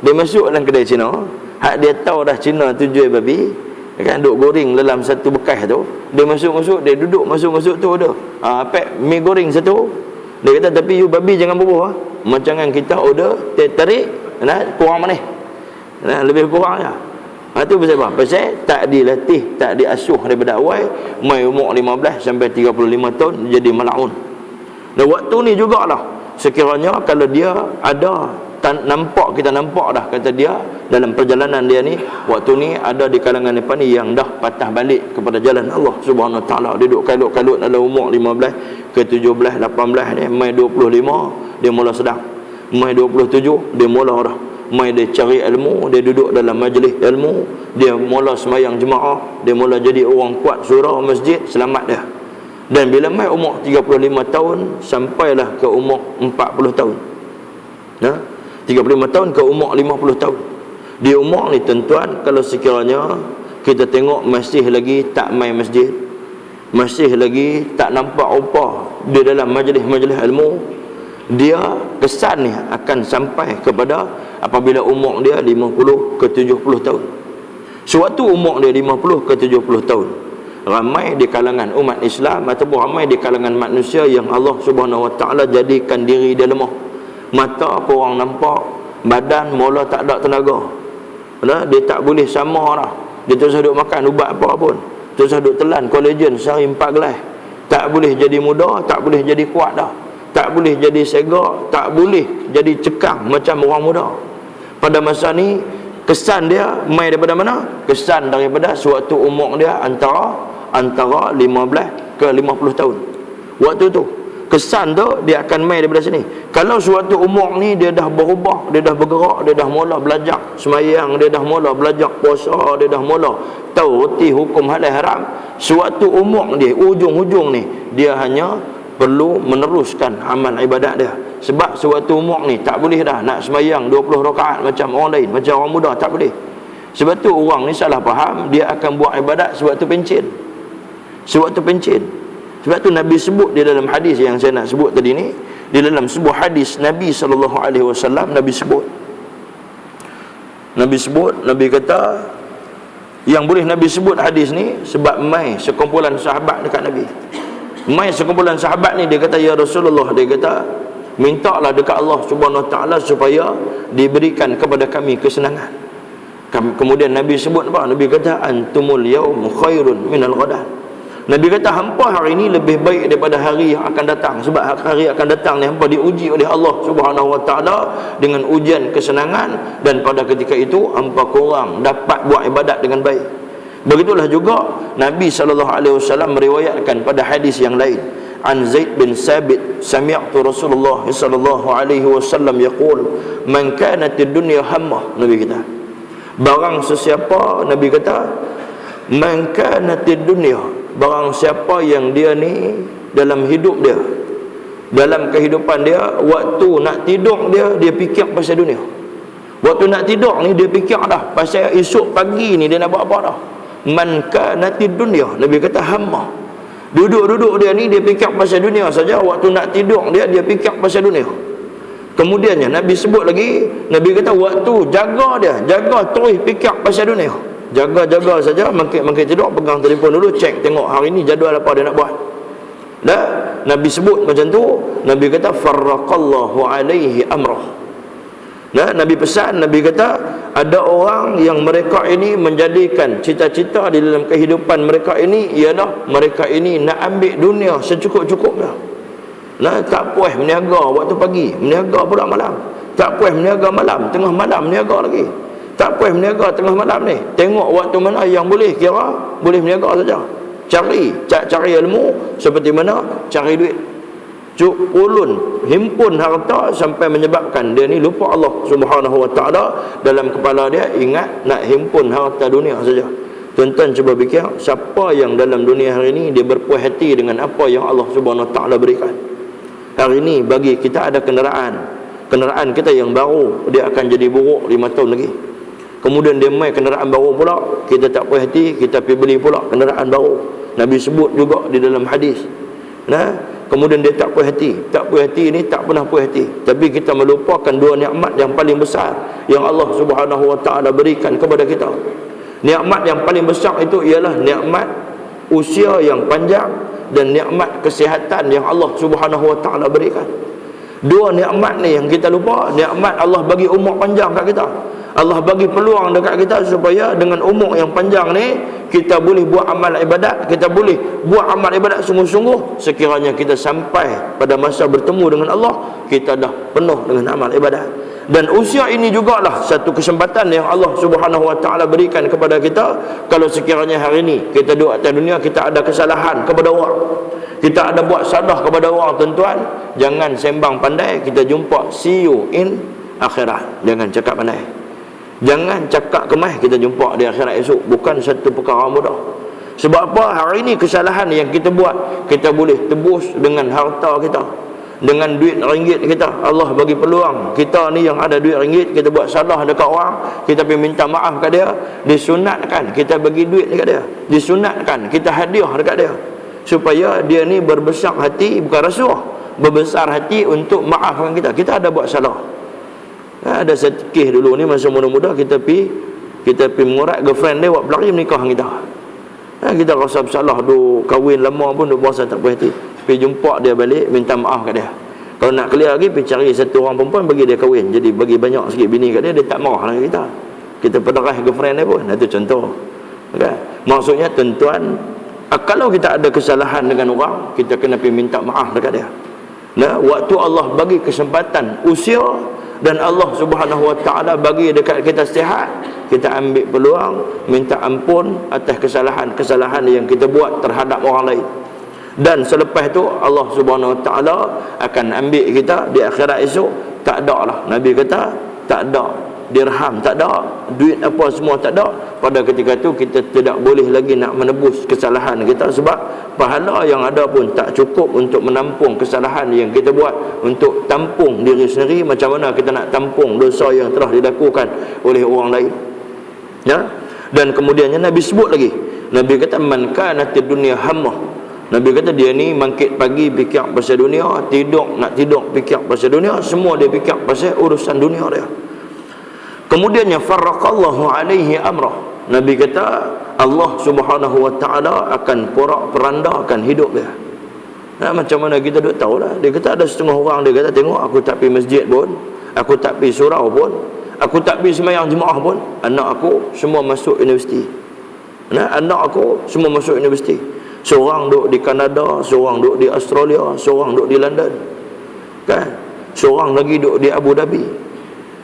Dia masuk dalam kedai Cina, hak dia tahu dah Cina tu jual babi, kan duk goreng dalam satu bekas tu. Dia masuk-masuk, dia duduk masuk-masuk tu order. Apek mi goreng satu. Dia kata tapi you babi jangan bubuh. Macam kan kita order teh tarik, nah kurang mana. Nah lebih kurang ya. Itu pasal apa? Pasal tak dilatih, tak diasuh daripada awal, mai umur 15 sampai 35 tahun jadi mal'un. Dan waktu ni jugalah sekiranya kalau dia ada nampak, kita nampak dah, kata dia dalam perjalanan dia ni, waktu ni ada di kalangan mereka ni yang dah patah balik kepada jalan Allah Subhanahu Wa Taala. Dia duduk kalut-kalut dalam umur 15 ke 17, 18 ni, mai 25 dia mula sedang, mai 27 dia mula dah, mai dia cari ilmu, dia duduk dalam majlis ilmu, dia mula sembahyang jemaah, dia mula jadi orang kuat surau masjid, selamat dia. Dan bila mai umur 35 tahun sampailah ke umur 40 tahun. 35 tahun ke umur 50 tahun. Di umur ni tuan-tuan, kalau sekiranya kita tengok masih lagi tak mai masjid, masih lagi tak nampak rupa di dalam majlis-majlis ilmu, dia kesan ni akan sampai kepada apabila umur dia 50 ke 70 tahun. Sewaktu umur dia 50 ke 70 tahun, ramai di kalangan umat Islam ataupun ramai di kalangan manusia yang Allah Subhanahu Wa Taala jadikan diri dia lemah. Mata pun orang nampak, badan mula tak ada tenaga. Dia tak boleh sama dah. Dia terus duduk makan ubat apa pun, terus duduk telan kolagen sehari 4 gelas. Tak boleh jadi muda, tak boleh jadi kuat dah. Tak boleh jadi segak, tak boleh jadi cekang macam orang muda. Pada masa ni kesan dia mai daripada mana? Kesan daripada sewaktu umur dia antara 15 ke 50 tahun. Waktu tu kesan tu dia akan mai daripada sini. Kalau sewaktu umur ni dia dah berubah, dia dah bergerak, dia dah mula belajar sembahyang, dia dah mula belajar puasa, dia dah mula tahu reti hukum halal haram, sewaktu umur dia ujung-ujung ni dia hanya perlu meneruskan amal ibadat dia. Sebab sewaktu umur ni tak boleh dah nak sembahyang 20 rakaat macam orang lain, macam orang muda, tak boleh. Sebab tu orang ni salah faham, dia akan buat ibadat sewaktu pencen. Sewaktu pencen. Sebab tu Nabi sebut di dalam hadis yang saya nak sebut tadi ni, di dalam sebuah hadis Nabi SAW, Nabi kata, yang boleh Nabi sebut hadis ni sebab mai sekumpulan sahabat dekat Nabi. Mai sekumpulan sahabat ni, dia kata, ya Rasulullah, dia kata, mintalah dekat Allah Subhanahu Wa Taala supaya diberikan kepada kami kesenangan. Kemudian Nabi sebut apa? Nabi kata, antumul yaum khairun minal ghadan. Nabi kata, hampa hari ini lebih baik daripada hari yang akan datang. Sebab hari akan datang ni hampa diuji oleh Allah Subhanahu Wa Taala dengan ujian kesenangan, dan pada ketika itu hampa korang dapat buat ibadat dengan baik. Begitulah juga Nabi SAW meriwayatkan pada hadis yang lain, an Zaid bin Sabit, sami'tu Rasulullah SAW yaqul, man kanatid dunya hammah. Nabi kata, barang sesiapa, Nabi kata, man kanatid dunya, barang siapa yang dia ni dalam hidup dia, dalam kehidupan dia, waktu nak tidur dia fikir pasal dunia. Waktu nak tidur ni dia fikir dah pasal esok pagi ni dia nak buat apa dah. Man kanatid dunya, Nabi kata hamma. Duduk-duduk dia ni dia fikir pasal dunia saja. Waktu nak tidur dia fikir pasal dunia. Kemudiannya Nabi sebut lagi, Nabi kata waktu jaga terus fikir pasal dunia. Jaga saja, makin tidur pegang telefon dulu, cek tengok hari ni jadual apa dia nak buat. Dah Nabi sebut macam tu. Nabi kata farraqallahu alaihi amrah. Nah, Nabi pesan, Nabi kata ada orang yang mereka ini menjadikan cita-cita di dalam kehidupan mereka ini ialah mereka ini nak ambil dunia secukup-cukupnya. Nah, tak puas meniaga waktu pagi, meniaga pula malam. Tak puas meniaga malam, tengah malam meniaga lagi. Tak puas meniaga tengah malam ni, tengok waktu mana yang boleh kira boleh meniaga saja. Cari ilmu seperti mana cari duit. Ulun himpun harta sampai menyebabkan dia ni lupa Allah Subhanahu Wa Taala. Dalam kepala dia ingat nak himpun harta dunia saja. Tuan-tuan cuba fikir, siapa yang dalam dunia hari ini dia berpuas hati dengan apa yang Allah Subhanahu Wa Taala berikan. Hari ini bagi kita ada kenderaan kita yang baru, dia akan jadi buruk 5 tahun lagi. Kemudian dia mai kenderaan baru pula, kita tak puas hati, kita pergi beli pula kenderaan baru. Nabi sebut juga di dalam hadis. Kemudian dia tak puas hati ni tak pernah puas hati. Tapi kita melupakan dua nikmat yang paling besar yang Allah Subhanahu Wa Taala berikan kepada kita. Nikmat yang paling besar itu ialah nikmat usia yang panjang dan nikmat kesihatan yang Allah Subhanahu Wa Taala berikan. Dua nikmat ni yang kita lupa. Nikmat Allah bagi umur panjang kat kita. Allah bagi peluang dekat kita supaya dengan umur yang panjang ni kita boleh buat amal ibadat, kita boleh buat amal ibadat sungguh-sungguh. Sekiranya kita sampai pada masa bertemu dengan Allah, kita dah penuh dengan amal ibadat. Dan usia ini jugalah satu kesempatan yang Allah Subhanahu Wa Taala berikan kepada kita. Kalau sekiranya hari ini kita duduk atas dunia, kita ada kesalahan kepada orang, kita ada buat salah kepada orang, tuan-tuan, jangan sembang pandai. Kita jumpa see you in akhirat. Jangan cakap pandai, jangan cakap kemah, kita jumpa di akhirat esok. Bukan satu perkara mudah. Sebab apa? Hari ini kesalahan yang kita buat, kita boleh tebus dengan harta kita, dengan duit ringgit kita. Allah bagi peluang kita ni yang ada duit ringgit, kita buat salah dekat orang, kita pergi minta maaf kat dia, disunatkan kita bagi duit dekat dia, disunatkan kita hadiah dekat dia, supaya dia ni berbesar hati, bukan rasuah, berbesar hati untuk maafkan kita. Kita ada buat salah. Ada satu kes dulu ni, masa muda-muda kita pergi mengurat girlfriend dia buat pelari menikah dengan kita. Kita rasa bersalah, duk kahwin lama pun duk berasa tak puas hati. Pergi jumpa dia balik, minta maaf kat dia. Kalau nak clear lagi, pergi cari satu orang perempuan bagi dia kahwin. Jadi bagi banyak sikit bini kat dia, dia tak marah dengan kita. Kita pederah girlfriend dia pun. Itu contoh. Okay? Maksudnya tuan-tuan, kalau kita ada kesalahan dengan orang, kita kena pergi minta maaf dekat dia. Nah, waktu Allah bagi kesempatan usia dan Allah Subhanahu Wa Taala bagi dekat kita sihat, kita ambil peluang minta ampun atas kesalahan-kesalahan yang kita buat terhadap orang lain. Dan selepas itu Allah Subhanahu Wa Taala akan ambil kita di akhirat esok. Tak ada lah, Nabi kata tak ada dirham, tak ada duit apa semua, tak ada. Pada ketika itu kita tidak boleh lagi nak menebus kesalahan kita, sebab pahala yang ada pun tak cukup untuk menampung kesalahan yang kita buat. Untuk tampung diri sendiri, macam mana kita nak tampung dosa yang telah dilakukan oleh orang lain, ya? Dan kemudiannya Nabi sebut lagi, Nabi kata man kanatid dunya hammah. Nabi kata dia ni mangkit pagi fikir pasal dunia, nak tidur fikir pasal dunia, semua dia fikir pasal urusan dunia dia. Kemudiannya farraqallahu alaihi amrah. Nabi kata Allah Subhanahu Wa Taala akan porak-perandakan hidup dia. Macam mana kita duk tahu lah. Dia kata ada setengah orang, dia kata tengok aku tak pergi masjid pun, aku tak pergi surau pun, aku tak pergi sembahyang jemaah pun, anak aku semua masuk universiti. Anak aku semua masuk universiti. Seorang duduk di Kanada, seorang duduk di Australia, seorang duduk di London, kan? Seorang lagi duduk di Abu Dhabi,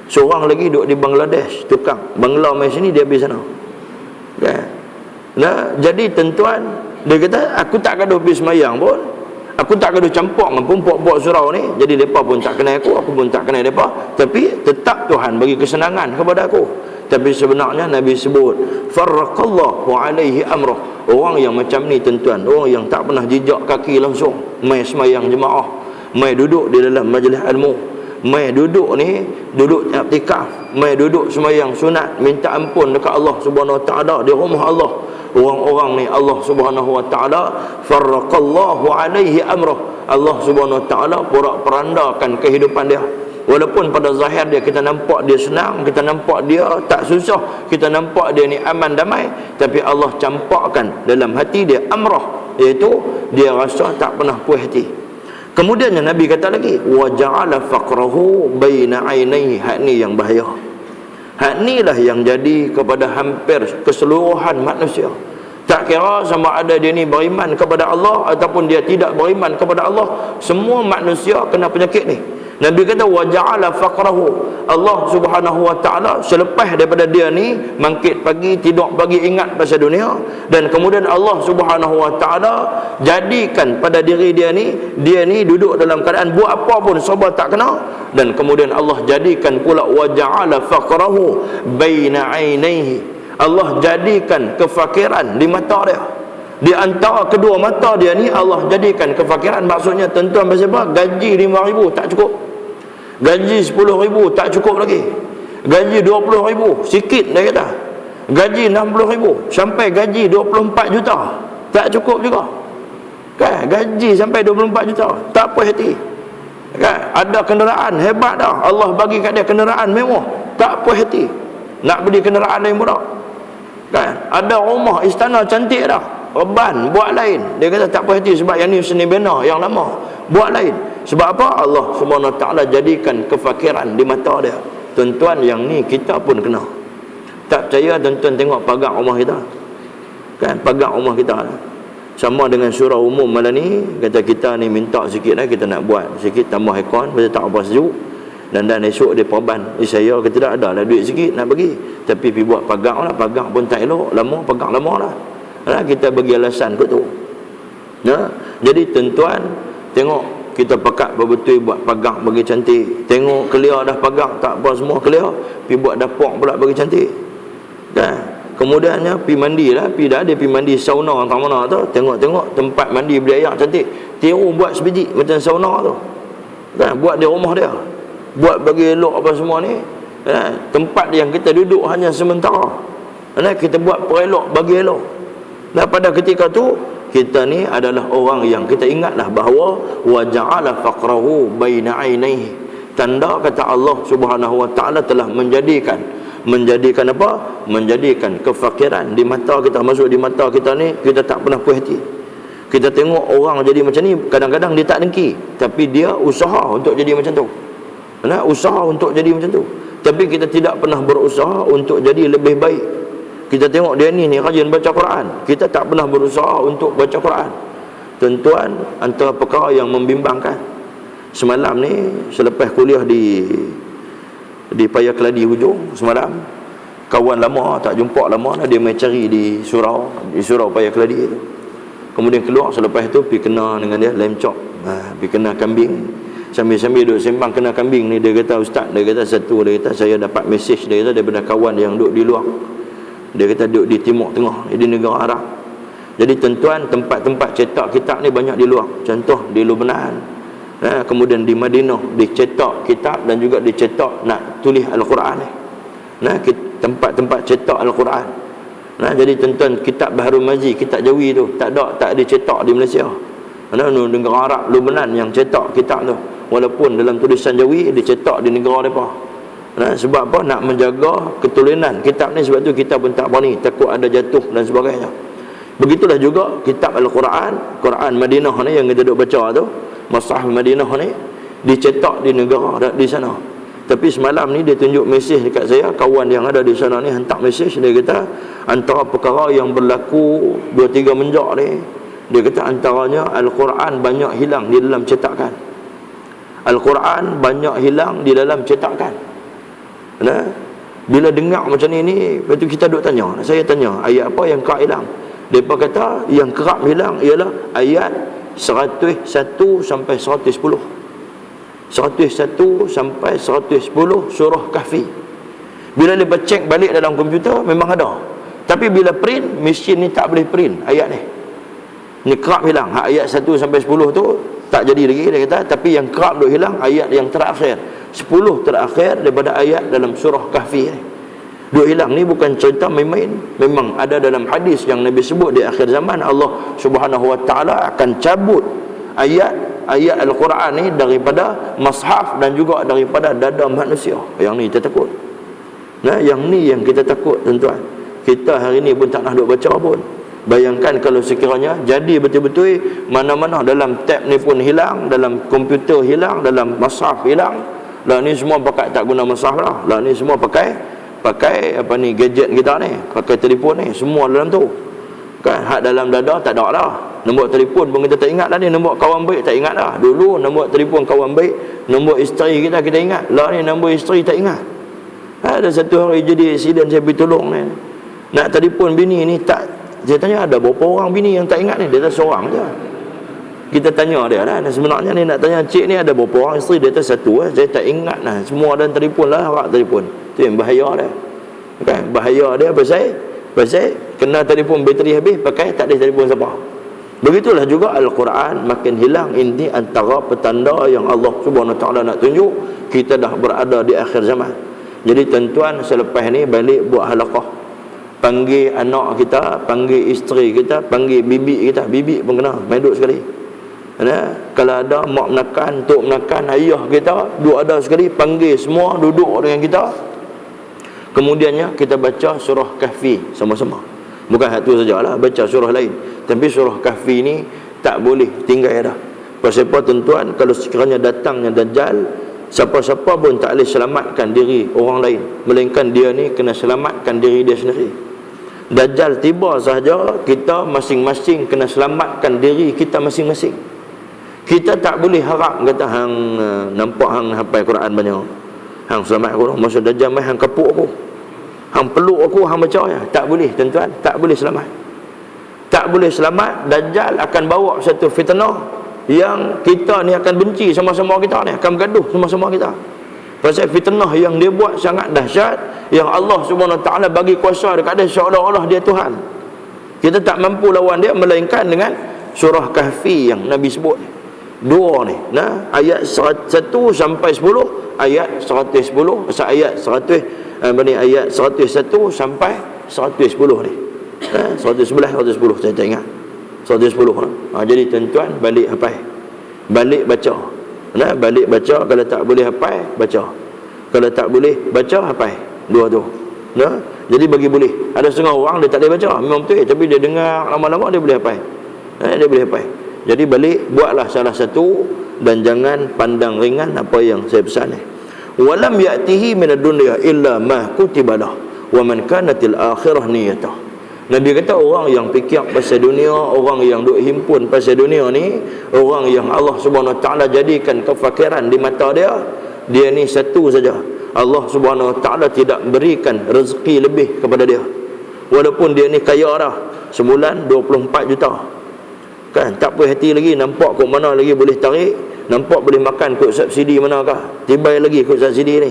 seorang lagi duduk di Bangladesh. Tukang Bangla mai sini, dia pergi sana, kan? Jadi tuan-tuan, dia kata aku tak gaduh pergi semayang pun, aku tak gaduh campur dengan puak-puak surau ni. Jadi mereka pun tak kenal aku pun tak kenal mereka, tapi tetap Tuhan bagi kesenangan kepada aku. Tapi sebenarnya Nabi sebut farraqallahu alaihi amrah. Orang yang macam ni tuan-tuan, orang yang tak pernah jejak kaki langsung mai semayang jemaah, mai duduk di dalam majlis ilmu, mai duduk ni, duduk i'tikaf, mai duduk semayang sunat, minta ampun dekat Allah Subhanahu Wa Taala di rumah Allah. Orang-orang ni Allah Subhanahu Wa Taala farraqallahu alaihi amrah. Allah Subhanahu Wa Taala porak-perandakan kehidupan dia. Walaupun pada zahir dia kita nampak dia senang, kita nampak dia tak susah, kita nampak dia ni aman damai, tapi Allah campakkan dalam hati dia amrah, iaitu dia rasa tak pernah puas hati. Kemudiannya Nabi kata lagi wa ja'ala faqrahu baina ainaihi. Hak ni yang bahaya. Hak ni lah yang jadi kepada hampir keseluruhan manusia. Tak kira sama ada dia ni beriman kepada Allah ataupun dia tidak beriman kepada Allah, semua manusia kena penyakit ni. Nabi kata wa ja'ala faqrahu. Allah Subhanahu Wa Taala selepas daripada dia ni mangkit pagi, tidur pagi, ingat pasal dunia, dan kemudian Allah Subhanahu Wa Taala jadikan pada diri dia ni duduk dalam keadaan buat apa pun serba tak kena, dan kemudian Allah jadikan pula wa ja'ala faqrahu baina ainaihi. Allah jadikan kefakiran di mata dia. Di antara kedua mata dia ni Allah jadikan kefakiran. Maksudnya tuan-tuan, pasal apa? Gaji 5,000 tak cukup, gaji 10,000 tak cukup lagi, gaji 20,000 sikit dia kata, gaji 60,000 sampai gaji 24 juta tak cukup juga, kan? Gaji sampai 24 juta tak puas hati, kan? Ada kenderaan hebat dah, Allah bagi kat dia kenderaan mewah, tak puas hati, nak beli kenderaan lain pula, kan? Ada rumah istana cantik dah, reban buat lain, dia kata tak puas hati sebab yang ni seni bina yang lama, buat lain. Sebab apa? Allah Subhanahu Wa Taala jadikan kefakiran di mata dia. Tuan-tuan, yang ni kita pun kena. Tak percaya tuan-tuan tengok pagar rumah kita, kan? Pagar rumah kita sama dengan surau umum malam ni. Kata kita ni minta sikit lah, kita nak buat sikit tambah aircon, pasal tak apa sejuk. Dan esok dia perban, saya kata tidak ada lah duit sikit nak bagi, tapi pergi buat pagang lah, pagang pun tak elok, lama pagang lama lah. Kita bagi alasan kot tu. Jadi tuan-tuan, tengok kita pakat betul buat pagang bagi cantik. Tengok clear dah pagang tak apa semua clear, pergi buat dapur pula bagi cantik. Kemudiannya pergi mandi lah, pergi mandi sauna tak mana tu, tengok tempat mandi berair cantik, tiru buat sebiji macam sauna tu. Buat di rumah dia, buat bagi elok apa semua ni. Tempat yang kita duduk hanya sementara, kita buat perelok bagi elok. Dan pada ketika tu kita ni adalah orang yang kita ingatlah bahawa wa ja'ala faqrahu baina ainaihi, tanda kata Allah Subhanahu wa taala telah menjadikan apa? Menjadikan kefakiran di mata kita, masuk di mata kita ni, kita tak pernah puas hati. Kita tengok orang jadi macam ni, kadang-kadang dia tak dengki, tapi dia usaha untuk jadi macam tu. Usaha untuk jadi macam tu, tapi kita tidak pernah berusaha untuk jadi lebih baik. Kita tengok dia ni rajin baca Quran, kita tak pernah berusaha untuk baca Quran. Tuan-tuan, antara perkara yang membimbangkan, semalam ni selepas kuliah di Paya Keladi hujung semalam, kawan lama tak jumpa lama dah, dia mai cari di surau Paya Keladi tu. Kemudian keluar, selepas tu pergi kena dengan dia lem chop, pergi kena kambing. Sambil-sambil duduk sembang kena kambing ni, dia kata ustaz, dia kata saya dapat mesej, dia kata daripada kawan yang duduk di luar. Dia kata duduk di Timur Tengah, di negara Arab. Jadi tuan-tuan, tempat-tempat cetak kitab ni banyak di luar. Contoh di Lebanon, kemudian di Madinah dicetak kitab dan juga dicetak nak tulis Al-Quran ni. Tempat-tempat cetak Al-Quran. Jadi tuan-tuan, kitab Baharul Mazi, kitab Jawi tu tak dicetak di Malaysia. Negara Arab Lebanon yang cetak kitab tu, walaupun dalam tulisan Jawi dicetak di negara mereka. Sebab apa? Nak menjaga keturunan kitab ni. Sebab tu kita pun tak berani, takut ada jatuh dan sebagainya. Begitulah juga kitab Al-Quran, Quran Madinah ni yang kita duk baca tu, Mushaf Madinah ni dicetak di negara di sana. Tapi semalam ni dia tunjuk mesej dekat saya, kawan yang ada di sana ni hantar mesej, dia kata antara perkara yang berlaku 2-3 menjak ni, dia kata antaranya Al-Quran banyak hilang di dalam cetakan. Al-Quran banyak hilang di dalam cetakan. Bila dengar macam ni, lepas tu kita duk tanya, saya tanya, ayat apa yang kerap hilang? Mereka kata yang kerap hilang ialah ayat 101 sampai 110. 101 sampai 110 surah Kahfi. Bila mereka cek balik dalam komputer, memang ada. Tapi bila print, mesin ni tak boleh print ayat ni. Ni kerap hilang. Ayat 1 sampai 10 tu tak jadi lagi, dia kata. Tapi yang kerap duk hilang ayat yang terakhir, 10 terakhir daripada ayat dalam surah Kahfi ni. Duk hilang ni bukan cerita main-main. Memang ada dalam hadis yang Nabi sebut di akhir zaman Allah Subhanahu wa taala akan cabut ayat Al-Quran ni daripada mushaf dan juga daripada dada manusia. Yang ni kita takut. Yang ni yang kita takut, tuan-tuan. Kita hari ni pun tak nak duk baca pun. Bayangkan kalau sekiranya jadi betul-betul mana-mana dalam tab ni pun hilang, dalam komputer hilang, dalam mushaf hilang. Lah ni semua pakai tak guna mushaf lah. Lah ni semua pakai apa ni, gadget kita ni, pakai telefon ni, semua dalam tu. Kan hak dalam dada tak ada lah. Nombor telefon pun kita tak ingat lah ni, nombor kawan baik tak ingat lah. Dulu nombor telefon kawan baik, nombor isteri kita ingat. Lah ni nombor isteri tak ingat. Ada satu hari jadi accident, saya pergi tolong ni. Nak telefon bini ni tak, saya tanya ada berapa orang bini yang tak ingat ni? Dia kata seorang je. Kita tanya dia lah, sebenarnya ni nak tanya cik ni ada berapa orang isteri? Dia kata satu. Saya tak ingat lah, semua ada telefon lah, harap telefon. Itu yang bahaya dia. Kan? Bahaya dia pasal kena telefon bateri habis, pakai tak ada telefon siapa. Begitulah juga Al-Quran makin hilang. Ini antara petanda yang Allah Subhanahu wa taala nak tunjuk kita dah berada di akhir zaman. Jadi tuan-tuan, selepas ni balik buat halaqah, panggil anak kita, panggil isteri kita, panggil bibi kita. Bibi pun kena main duduk sekali. Kalau ada mak menakan, tok menakan, ayah kita duduk ada sekali, panggil semua duduk dengan kita. Kemudiannya kita baca surah Kahfi sama-sama. Bukan satu sajalah, baca surah lain. Tapi surah Kahfi ni tak boleh tinggal dah. Pasal apa tuan-tuan? Kalau sekiranya datangnya Dajjal, siapa-siapa pun tak boleh selamatkan diri orang lain, melainkan dia ni kena selamatkan diri dia sendiri. Dajjal tiba sahaja, kita masing-masing kena selamatkan diri kita masing-masing. Kita tak boleh harap kata hang nampak hang hafal Quran banyak, Hang selamat aku, masa Dajjal mai hang kepuk aku, hang peluk aku, hang baca ya. Tak boleh tuan-tuan, tak boleh selamat. Tak boleh selamat. Dajjal akan bawa satu fitnah yang kita ni akan benci sama-sama kita ni, akan bergaduh sama-sama kita. Pasal fitnah yang dia buat sangat dahsyat, yang Allah Subhanahu Wa Taala bagi kuasa dekat dia seolah-olah dia Tuhan. Kita tak mampu lawan dia melainkan dengan surah Kahfi yang Nabi sebut. Dua ni, nah, ayat 1 sampai 10, ayat 110, ayat 100 ayat 101 sampai 110 ni. 111, 110 saya tak ingat. 110 lah. Jadi tuan-tuan balik hafal. Balik baca. Nah, balik baca, kalau tak boleh hafal, baca. Kalau tak boleh baca, hafal. Dua tu. Nah, jadi bagi boleh. Ada setengah orang dia tak boleh baca, memang betul, tapi dia dengar lama-lama dia boleh hafal. Dia boleh hafal. Jadi balik buatlah salah satu dan jangan pandang ringan apa yang saya pesan ni. Walam ya'tihi minad dunya illa ma kutiba lahu wa man kanatil akhirah niyatah. Nabi kata orang yang fikir pasal dunia, orang yang duk himpun pasal dunia ni, orang yang Allah Subhanahu Wa Taala jadikan kefakiran di mata dia, dia ni satu saja. Allah Subhanahu Wa Taala tidak berikan rezeki lebih kepada dia. Walaupun dia ni kaya dah, sebulan 24 juta. Kan tak puas hati lagi, nampak kok mana lagi boleh tarik, nampak boleh makan kok subsidi manakah, tibai lagi kok subsidi ni.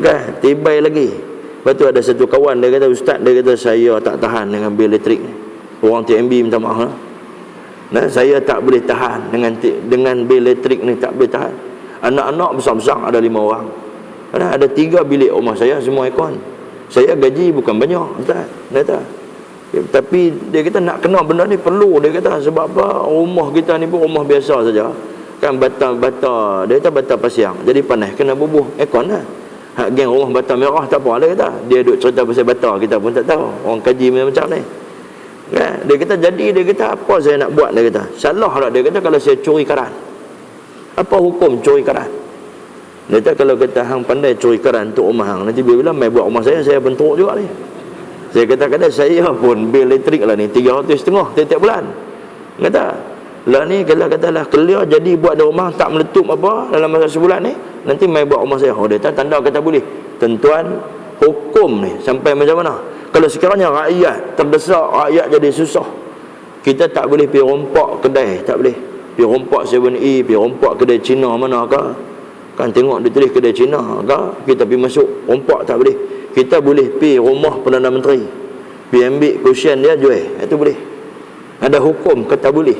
Kan tibai lagi. Lepas tu ada satu kawan dia kata, ustaz, dia kata saya tak tahan dengan bil elektrik ni. Orang TMB minta maaf lah. Nah, saya tak boleh tahan dengan bil elektrik ni, tak boleh tahan. Anak-anak besar-besar ada 5 orang. Karena ada 3 bilik rumah saya semua aircon. Saya gaji bukan banyak, ustaz. Dia kata, tapi dia kata nak kena benda ni perlu, dia kata, sebab apa, rumah kita ni pun rumah biasa saja. Kan bata-bata, dia kata bata pasiang, jadi panas kena bubuh aircon lah. Hak geng rumah bata merah tak apa, dia kata. Dia duk cerita pasal bata, kita pun tak tahu. Orang kaji macam ni. Kan? Dia kata jadi, dia kata apa saya nak buat, dia kata. Salah lah, dia kata kalau saya curi karan. Apa hukum curi karan? Dia kata kalau kata hang pandai curi karan untuk rumah hang, nanti bila mai buat rumah saya bentuk juga ni. Saya kata kadang saya pun bil elektrik lah ni 350 tiap-tiap bulan. Kata lah ni kalau katalah clear jadi buat di rumah tak meletup apa dalam masa sebulan ni, nanti mai buat rumah saya. Oh, dia tanda kata boleh. Tuan-tuan, hukum ni sampai macam mana? Kalau sekiranya rakyat terdesak, rakyat jadi susah, kita tak boleh pergi rompak kedai, tak boleh. Pergi rompak 7E, pergi rompak kedai Cina manakah. Kan tengok dia tulis kedai Cina ke, kita pergi masuk rompak, tak boleh. Kita boleh pergi rumah Perdana Menteri, pergi ambil cushion dia jual, itu boleh. Ada hukum kata boleh.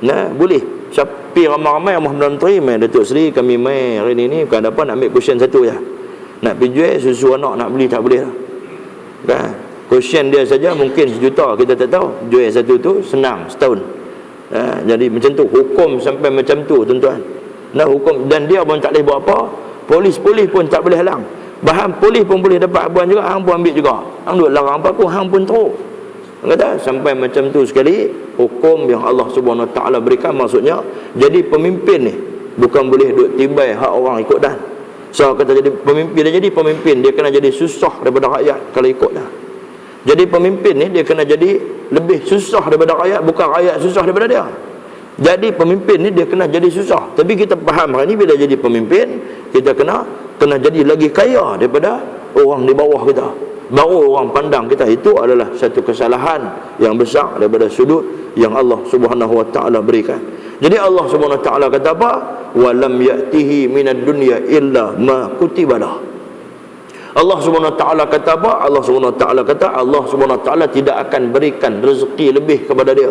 Nah, boleh. Siapa ramai-ramai rumah Perdana Menteri, mai Datuk Seri kami mai hari ni bukan ada apa, nak ambil cushion satu je. Nak pergi jual susu anak nak beli tak boleh lah. Kan? Cushion dia saja mungkin 1 juta, kita tak tahu. Jual satu tu senang setahun. Jadi macam tu, hukum sampai macam tu tuan-tuan. Nah, hukum, dan dia pun tak boleh buat apa. Polis pun tak boleh halang. Bahan polis pun boleh dapat abuan juga, hang pun ambil juga. Hang duk larang apa pun, hang pun teruk. Kata sampai macam tu sekali hukum yang Allah Subhanahu Wa Taala berikan. Maksudnya jadi pemimpin ni bukan boleh duk tibai hak orang ikut dan. So kata jadi pemimpin, dia jadi pemimpin, dia kena jadi susah daripada rakyat kalau ikut dah. Jadi pemimpin ni dia kena jadi lebih susah daripada rakyat, bukan rakyat susah daripada dia. Jadi pemimpin ni dia kena jadi susah. Tapi kita faham hari ni bila jadi pemimpin, kita kena jadi lagi kaya daripada orang di bawah kita. Baru orang pandang kita. Itu adalah satu kesalahan yang besar daripada sudut yang Allah Subhanahu Wa Taala berikan. Jadi Allah Subhanahu Wa Taala kata apa? Walam ya'tihi minad dunya illa ma kutiba lahu. Allah Subhanahu Wa Taala kata apa? Allah Subhanahu Wa Taala kata Allah Subhanahu Wa Taala tidak akan berikan rezeki lebih kepada dia.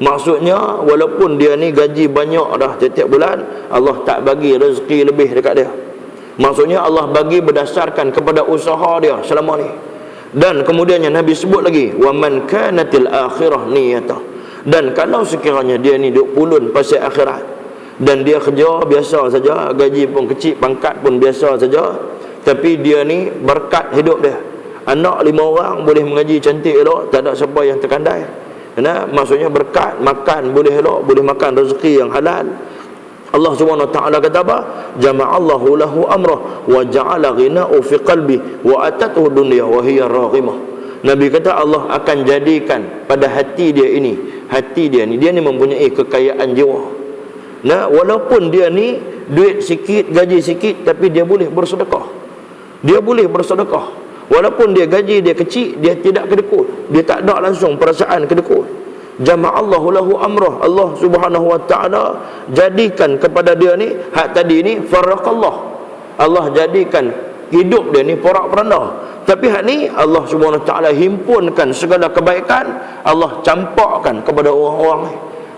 Maksudnya walaupun dia ni gaji banyak dah setiap bulan, Allah tak bagi rezeki lebih dekat dia. Maksudnya Allah bagi berdasarkan kepada usaha dia selama ni. Dan kemudiannya Nabi sebut lagi, wa man kanatil akhirah niyatah. Dan kalau sekiranya dia ni duk pulun pasal akhirat, dan dia kerja biasa saja, gaji pun kecil, pangkat pun biasa saja, tapi dia ni berkat hidup dia. Anak 5 orang boleh mengaji cantik elok, tak ada siapa yang terkandai. Karena maksudnya berkat, makan boleh elok, boleh makan rezeki yang halal. Allah Subhanahu Wa Taala kata apa? Jama'allahu lahu amrah wa ja'ala ghina'u fi qalbi wa atatuhu dunya wa hiya raghimah. Nabi kata Allah akan jadikan pada hati dia ni mempunyai kekayaan jiwa. Nah, walaupun dia ni duit sikit, gaji sikit, tapi dia boleh bersedekah. Dia boleh bersedekah. Walaupun dia gaji dia kecil, dia tidak kedekut. Dia tak ada langsung perasaan kedekut. Jama'allahu lahu amrah. Allah Subhanahu wa ta'ala jadikan kepada dia ni, hak tadi ni farraqallah. Allah jadikan hidup dia ni porak-poranda. Tapi hak ni Allah Subhanahu wa ta'ala himpunkan segala kebaikan, Allah campakkan kepada orang-orang ni.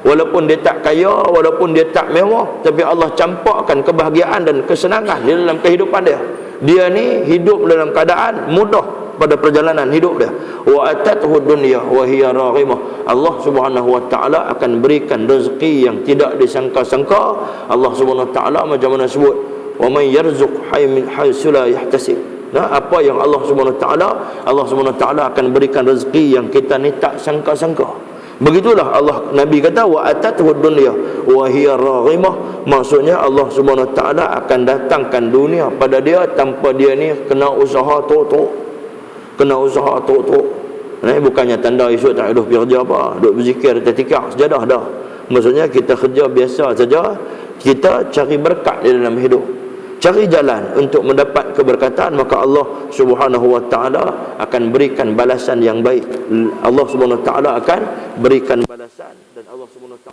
Walaupun dia tak kaya, walaupun dia tak mewah, tapi Allah campakkan kebahagiaan dan kesenangan di dalam kehidupan dia. Dia ni hidup dalam keadaan mudah pada perjalanan hidup dia. Wa atathu dunya wa hiya raghimah. Allah Subhanahu wa ta'ala akan berikan rezeki yang tidak disangka-sangka. Allah Subhanahu wa ta'ala macam mana sebut, wa man yarzuq min haitsu la yahtasib. Nah, apa yang Allah Subhanahu wa ta'ala akan berikan rezeki yang kita ni tak sangka-sangka. Begitulah Allah, Nabi kata wa atathu dunya wa hiya raghimah. Maksudnya Allah Subhanahu wa ta'ala akan datangkan dunia pada dia tanpa dia ni kena usaha tok-tok. Kena usaha tok-tok. Ini bukannya tanda esok tak ada kerja apa, duk berzikir tertikak sejadah dah. Maksudnya kita kerja biasa saja, kita cari berkat di dalam hidup, cari jalan untuk mendapat keberkatan, maka Allah Subhanahu wa ta'ala akan berikan balasan yang baik. Allah Subhanahu wa ta'ala akan berikan balasan, dan Allah Subhanahu wa ta'ala